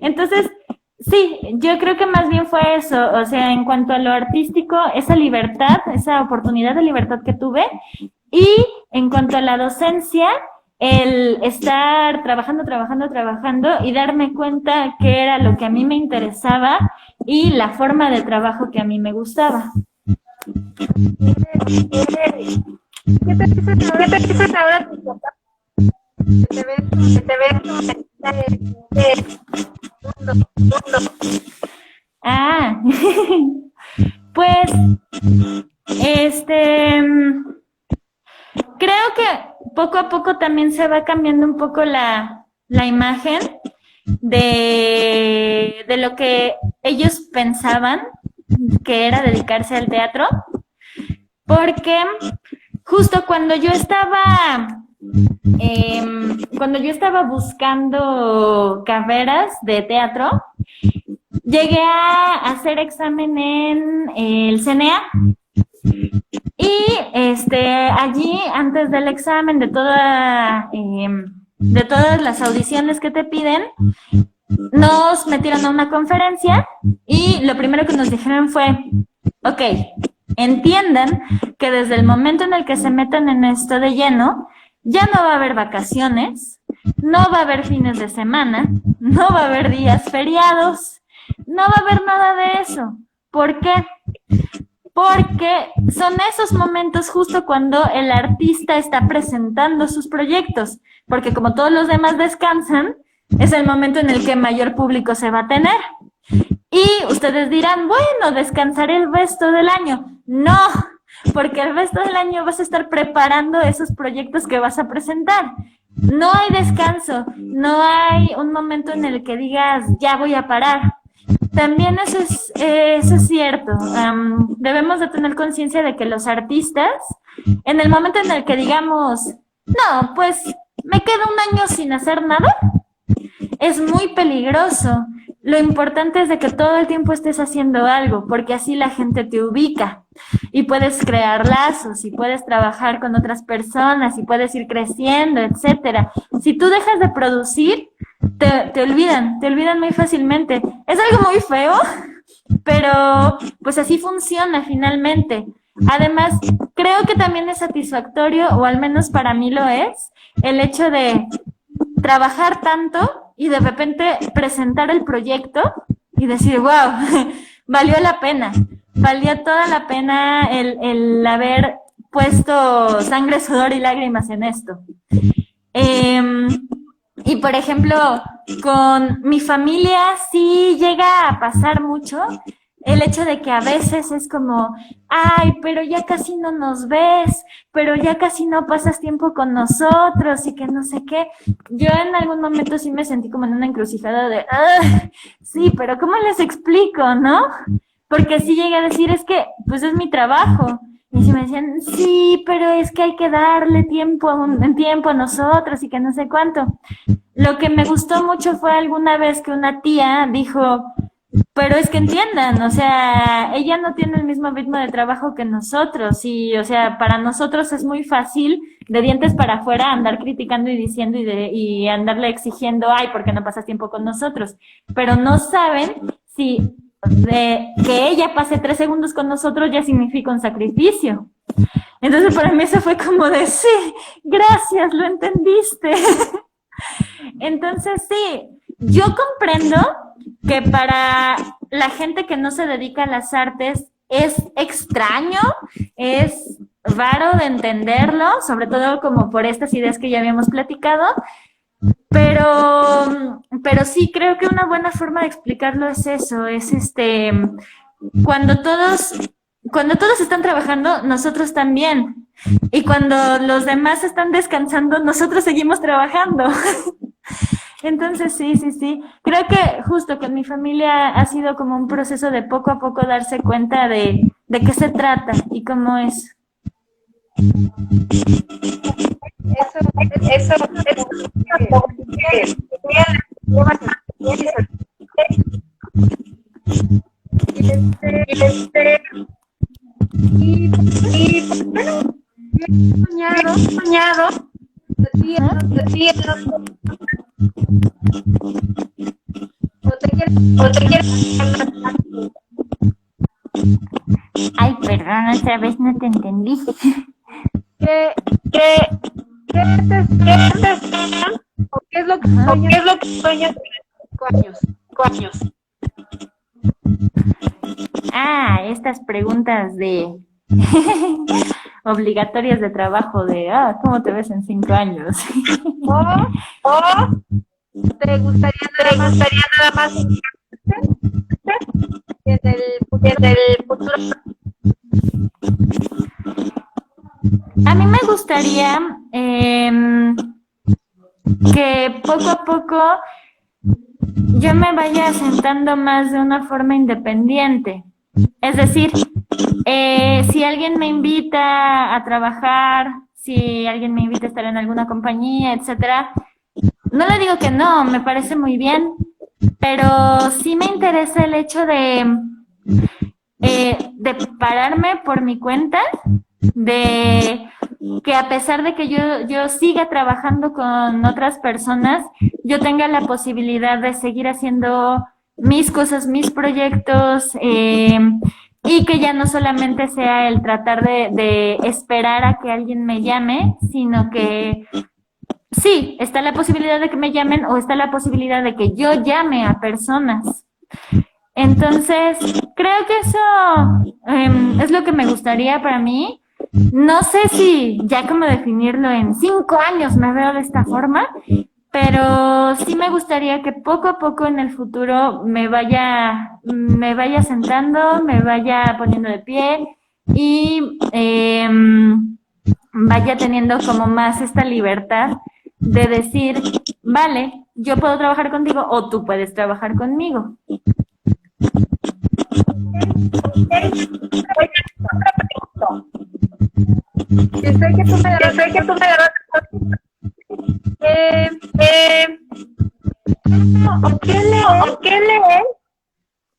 Entonces, sí, yo creo que más bien fue eso, o sea, en cuanto a lo artístico, esa libertad, esa oportunidad de libertad que tuve, y en cuanto a la docencia, el estar trabajando y darme cuenta que era lo que a mí me interesaba y la forma de trabajo que a mí me gustaba. ¿Qué te dices ahora? Pues, creo que poco a poco también se va cambiando un poco la imagen de lo que ellos pensaban que era dedicarse al teatro, porque justo cuando yo estaba buscando carreras de teatro, llegué a hacer examen en el CNA. Y allí, antes del examen, de todas las audiciones que te piden, nos metieron a una conferencia y lo primero que nos dijeron fue, ok, entiendan que desde el momento en el que se metan en esto de lleno, ya no va a haber vacaciones, no va a haber fines de semana, no va a haber días feriados, no va a haber nada de eso. ¿Por qué? porque son esos momentos justo cuando el artista está presentando sus proyectos, porque como todos los demás descansan, es el momento en el que mayor público se va a tener. Y ustedes dirán, bueno, descansaré el resto del año. No, porque el resto del año vas a estar preparando esos proyectos que vas a presentar. No hay descanso, no hay un momento en el que digas, ya voy a parar. También eso es cierto. Debemos de tener conciencia de que los artistas, en el momento en el que digamos, no, pues me quedo un año sin hacer nada, es muy peligroso. Lo importante es de que todo el tiempo estés haciendo algo, porque así la gente te ubica y puedes crear lazos y puedes trabajar con otras personas y puedes ir creciendo, etcétera. Si tú dejas de producir, te olvidan muy fácilmente. Es algo muy feo, pero pues así funciona finalmente. Además, creo que también es satisfactorio, o al menos para mí lo es, el hecho de trabajar tanto y de repente presentar el proyecto y decir, wow, valió la pena, valió toda la pena el haber puesto sangre, sudor y lágrimas en esto. Y por ejemplo, con mi familia sí llega a pasar mucho el hecho de que a veces es como, ay, pero ya casi no nos ves, pero ya casi no pasas tiempo con nosotros y que no sé qué. Yo en algún momento sí me sentí como en una encrucijada de, sí, pero ¿cómo les explico, no? Porque sí llegué a decir, es que, pues es mi trabajo. Y sí me decían, sí, pero es que hay que darle tiempo a nosotros y que no sé cuánto. Lo que me gustó mucho fue alguna vez que una tía dijo, pero es que entiendan, o sea, ella no tiene el mismo ritmo de trabajo que nosotros y, o sea, para nosotros es muy fácil de dientes para afuera andar criticando y diciendo y andarle exigiendo, ay, ¿por qué no pasas tiempo con nosotros? Pero no saben si que ella pase 3 segundos con nosotros ya significa un sacrificio. Entonces para mí eso fue como de, sí, gracias, lo entendiste. Entonces sí, yo comprendo que para la gente que no se dedica a las artes es extraño, es raro de entenderlo, sobre todo como por estas ideas que ya habíamos platicado, pero sí creo que una buena forma de explicarlo es eso, es cuando todos están trabajando, nosotros también. Y cuando los demás están descansando, nosotros seguimos trabajando. Entonces, sí. Creo que justo con mi familia ha sido como un proceso de poco a poco darse cuenta de qué se trata y cómo es. Eso y bueno, soñado, decía, o te quieres, Ay, perdón, otra vez no te entendí. ¿qué es lo que sueñas en 5 años? Estas preguntas de obligatorias de trabajo de, ¿cómo te ves en 5 años? ¿O te gustaría nada más en el futuro? A mí me gustaría que poco a poco yo me vaya asentando más de una forma independiente. Es decir, si alguien me invita a trabajar, si alguien me invita a estar en alguna compañía, etcétera, no le digo que no, me parece muy bien, pero sí me interesa el hecho de pararme por mi cuenta, de que a pesar de que yo siga trabajando con otras personas, yo tenga la posibilidad de seguir haciendo mis cosas, mis proyectos, y que ya no solamente sea el tratar de esperar a que alguien me llame, sino que sí, está la posibilidad de que me llamen o está la posibilidad de que yo llame a personas. Entonces, creo que eso es lo que me gustaría para mí. No sé si ya como definirlo en 5 años me veo de esta forma, pero sí me gustaría que poco a poco en el futuro me vaya sentando, me vaya poniendo de pie y vaya teniendo como más esta libertad de decir, vale, yo puedo trabajar contigo o tú puedes trabajar conmigo. Yo sé que tú me darás ¿qué lees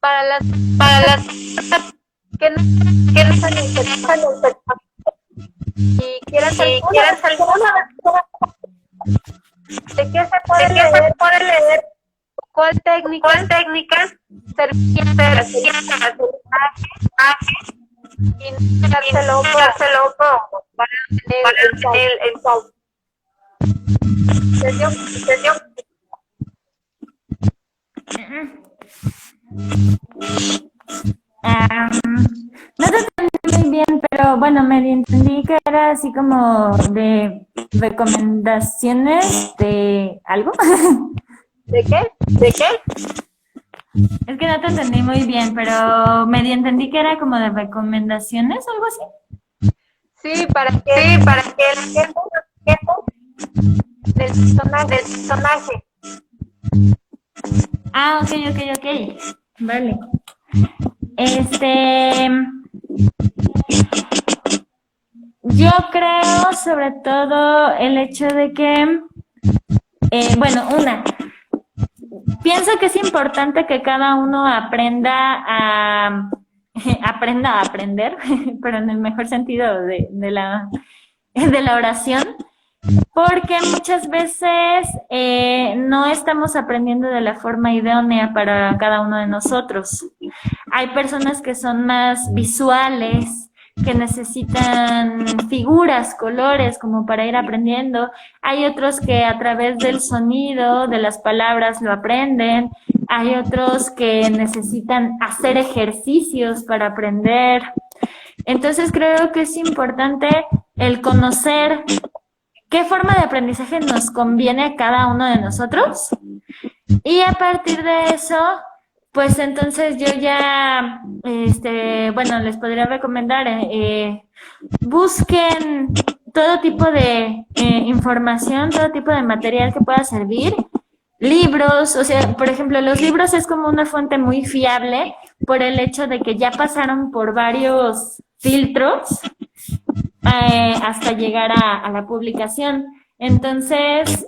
para las que no están en y quieras alguna de qué se puede leer, cuál técnica serviría para hacer y no quedarse loco para tener el sauce. ¿Entendió? No te entendí muy bien, pero bueno, me entendí que era así como de recomendaciones de algo. ¿De qué? Es que no te entendí muy bien, pero medio entendí que era como de recomendaciones o algo así. Sí, para que el tiempo del personaje. Ah, ok. Vale. Yo creo sobre todo el hecho de que, pienso que es importante que cada uno aprenda a aprender, pero en el mejor sentido de la oración, porque muchas veces no estamos aprendiendo de la forma idónea para cada uno de nosotros. Hay personas que son más visuales, que necesitan figuras, colores, como para ir aprendiendo. Hay otros que a través del sonido, de las palabras, lo aprenden. Hay otros que necesitan hacer ejercicios para aprender. Entonces creo que es importante el conocer qué forma de aprendizaje nos conviene a cada uno de nosotros. Y a partir de eso, pues entonces yo ya, les podría recomendar, busquen todo tipo de información, todo tipo de material que pueda servir. Libros, o sea, por ejemplo, los libros es como una fuente muy fiable por el hecho de que ya pasaron por varios filtros hasta llegar a la publicación. Entonces,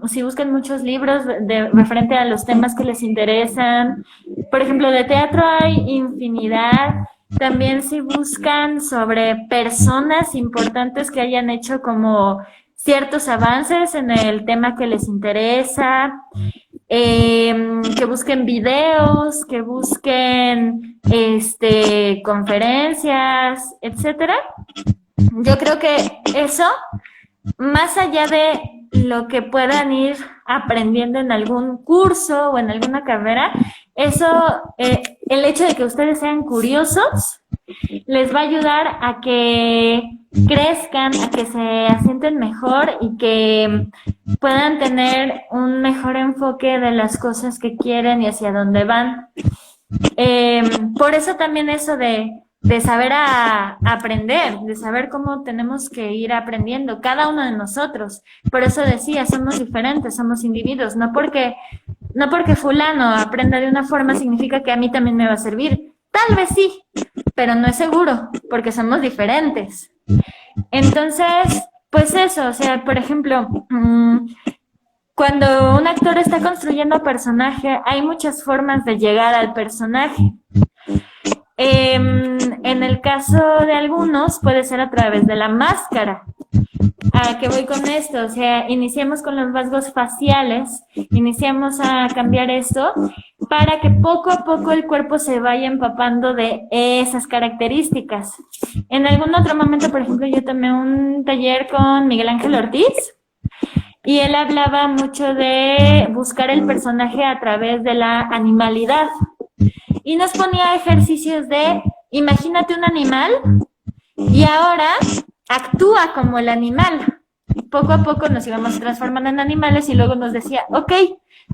si buscan muchos libros referente a los temas que les interesan, por ejemplo, de teatro hay infinidad. También si buscan sobre personas importantes que hayan hecho como ciertos avances en el tema que les interesa, que busquen videos, que busquen conferencias, etcétera. Yo creo que eso, más allá de lo que puedan ir aprendiendo en algún curso o en alguna carrera, eso, el hecho de que ustedes sean curiosos, les va a ayudar a que crezcan, a que se asienten mejor y que puedan tener un mejor enfoque de las cosas que quieren y hacia dónde van. Por eso también eso de saber aprender, de saber cómo tenemos que ir aprendiendo, cada uno de nosotros. Por eso decía, somos diferentes, somos individuos, no porque fulano aprenda de una forma significa que a mí también me va a servir. Tal vez sí, pero no es seguro, porque somos diferentes. Entonces, pues eso, o sea, por ejemplo, cuando un actor está construyendo personaje, hay muchas formas de llegar al personaje. En el caso de algunos puede ser a través de la máscara. ¿A qué voy con esto? O sea, iniciamos con los rasgos faciales, iniciamos a cambiar esto para que poco a poco el cuerpo se vaya empapando de esas características. En algún otro momento, por ejemplo, yo tomé un taller con Miguel Ángel Ortiz y él hablaba mucho de buscar el personaje a través de la animalidad. y nos ponía ejercicios de, imagínate un animal y ahora actúa como el animal. Poco a poco nos íbamos transformando en animales y luego nos decía, ok,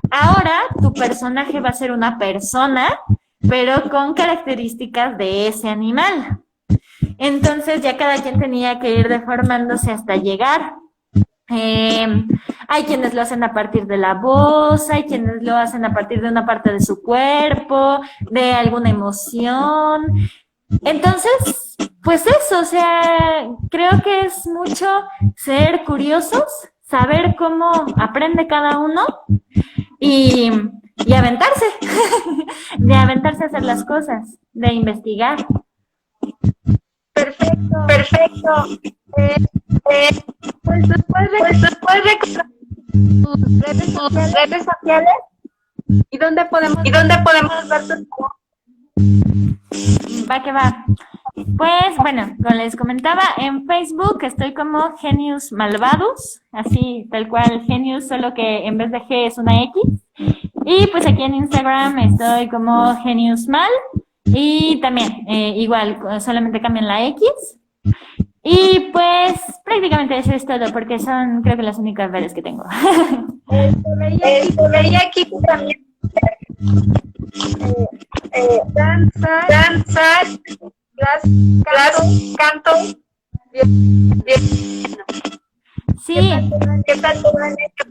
ahora tu personaje va a ser una persona, pero con características de ese animal. Entonces ya cada quien tenía que ir deformándose hasta llegar. Hay quienes lo hacen a partir de la voz, hay quienes lo hacen a partir de una parte de su cuerpo, de alguna emoción. Entonces, pues eso, o sea, creo que es mucho ser curiosos, saber cómo aprende cada uno y, y aventarse, de aventarse a hacer las cosas, de investigar. Perfecto. Perfecto. Pues después recordar tus redes sociales y dónde podemos ver tus trabajos. Va que va. Pues bueno, como les comentaba, en Facebook estoy como Genius Malvadus, así tal cual Genius, solo que en vez de G es una X. Y pues aquí en Instagram estoy como Genius Mal y también igual, solamente cambian la X. Y pues prácticamente eso es todo, porque son creo que las únicas redes que tengo. Veía aquí también danza, canto. Sí. ¿Qué tal te van hecho?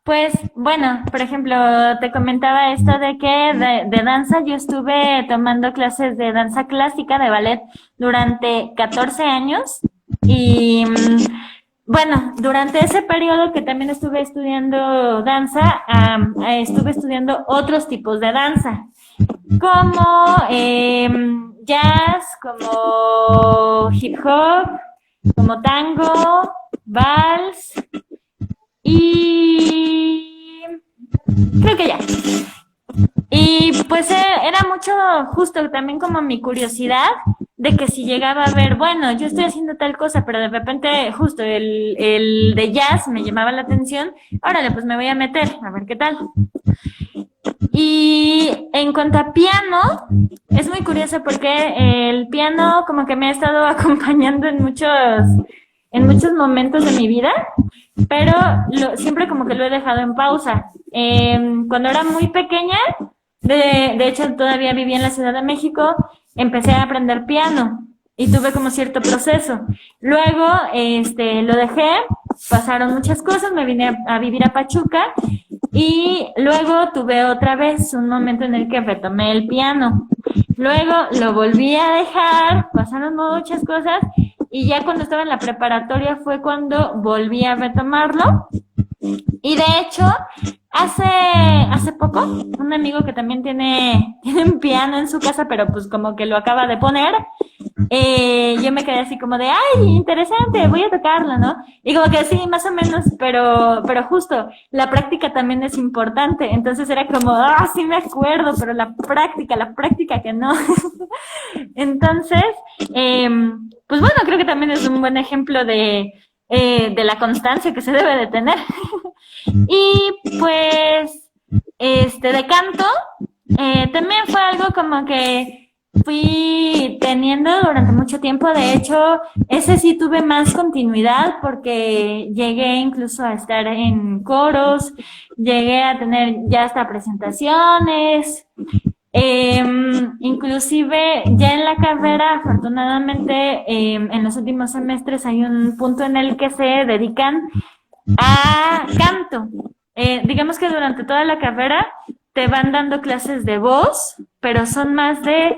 Pues bueno, por ejemplo, te comentaba esto de que de danza yo estuve tomando clases de danza clásica, de ballet, durante 14 años y bueno, durante ese periodo que también estuve estudiando danza, estuve estudiando otros tipos de danza, como jazz, como hip hop, como tango, vals y creo que ya. Y pues era mucho justo también como mi curiosidad de que si llegaba a ver, bueno, yo estoy haciendo tal cosa, pero de repente justo el de jazz me llamaba la atención, órale, pues me voy a meter, a ver qué tal. Y en cuanto a piano, es muy curioso porque el piano como que me ha estado acompañando en muchos momentos de mi vida, pero siempre como que lo he dejado en pausa. Cuando era muy pequeña, de hecho todavía vivía en la Ciudad de México, empecé a aprender piano y tuve como cierto proceso. Luego, lo dejé, pasaron muchas cosas, me vine a vivir a Pachuca y luego tuve otra vez un momento en el que retomé el piano. Luego lo volví a dejar, pasaron muchas cosas y ya cuando estaba en la preparatoria fue cuando volví a retomarlo. Y de hecho, hace poco, un amigo que también tiene un piano en su casa, pero pues como que lo acaba de poner, yo me quedé así como de, ay, interesante, voy a tocarlo, ¿no? Y como que sí, más o menos, pero justo, la práctica también es importante, entonces era como, sí me acuerdo, pero la práctica que no. Entonces, pues bueno, creo que también es un buen ejemplo de la constancia que se debe de tener. Y pues, de canto, también fue algo como que fui teniendo durante mucho tiempo. De hecho, ese sí tuve más continuidad porque llegué incluso a estar en coros, llegué a tener ya hasta presentaciones. Inclusive ya en la carrera, afortunadamente, en los últimos semestres hay un punto en el que se dedican a canto. Digamos que durante toda la carrera te van dando clases de voz, pero son más de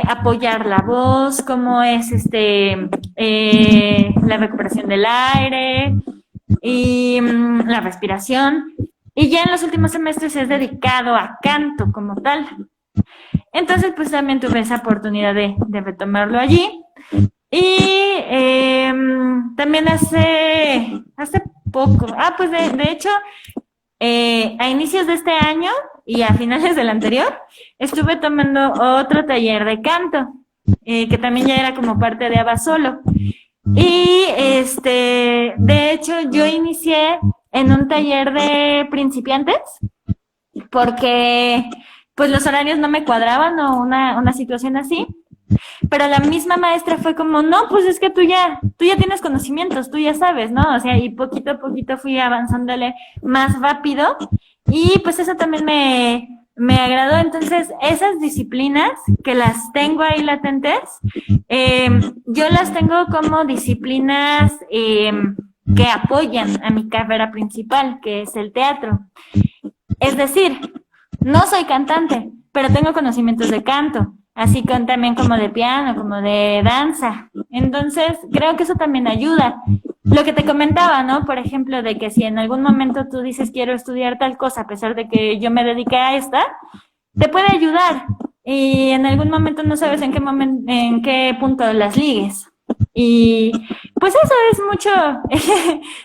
apoyar la voz, cómo es la recuperación del aire y la respiración. Y ya en los últimos semestres es dedicado a canto como tal. Entonces, pues también tuve esa oportunidad de retomarlo allí. Y también hace poco, pues de hecho, a inicios de este año y a finales del anterior, estuve tomando otro taller de canto, que también ya era como parte de Ava Solo. Y de hecho, yo inicié en un taller de principiantes, porque pues los horarios no me cuadraban o una situación así. Pero la misma maestra fue como, no, pues es que tú ya tienes conocimientos, tú ya sabes, ¿no? O sea, y poquito a poquito fui avanzándole más rápido y pues eso también me agradó. Entonces, esas disciplinas que las tengo ahí latentes, yo las tengo como disciplinas que apoyan a mi carrera principal, que es el teatro. Es decir, no soy cantante, pero tengo conocimientos de canto, así también como de piano, como de danza. Entonces, creo que eso también ayuda. Lo que te comentaba, ¿no? Por ejemplo, de que si en algún momento tú dices quiero estudiar tal cosa, a pesar de que yo me dediqué a esta, te puede ayudar. Y en algún momento no sabes en qué punto las ligues. Y pues eso es mucho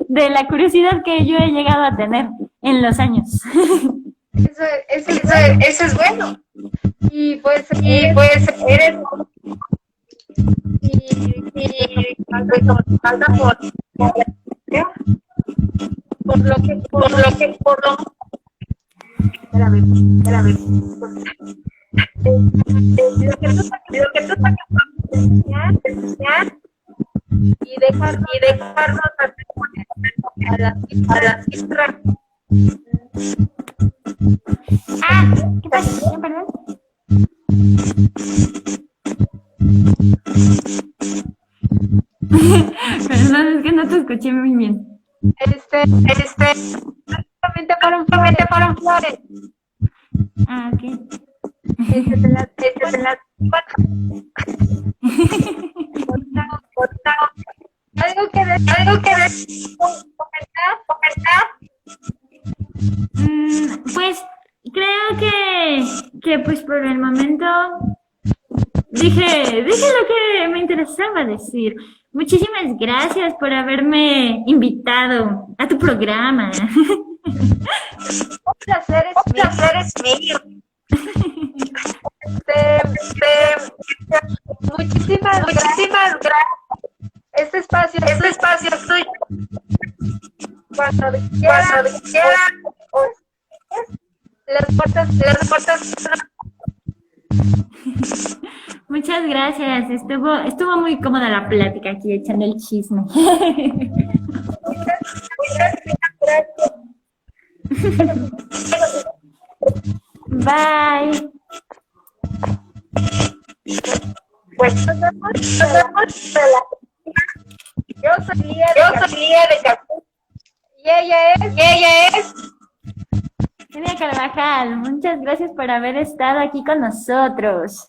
de la curiosidad que yo he llegado a tener en los años. Eso es bueno. Y pues eres y falta por lo espérame. Lo que tú enseñar y dejarnos a las cifras. Ah, ¿qué pasa? ¿Perdón? Perdón, es que no te escuché muy bien. Solamente fueron flores. Ah, ok. Algo que comentar. Pues creo que pues por el momento dije lo que me interesaba decir. Muchísimas gracias por haberme invitado a tu programa. Un placer es mío. Muchísimas gracias. Este espacio es tuyo. Cuando quiera, las puertas. Muchas gracias. Estuvo muy cómoda la plática aquí echando el chisme. Bye. Pues nos vemos. Yo soy Lía de Capú. Y ella es Celia Carvajal, muchas gracias por haber estado aquí con nosotros.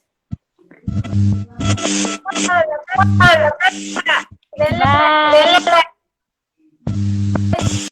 Bye.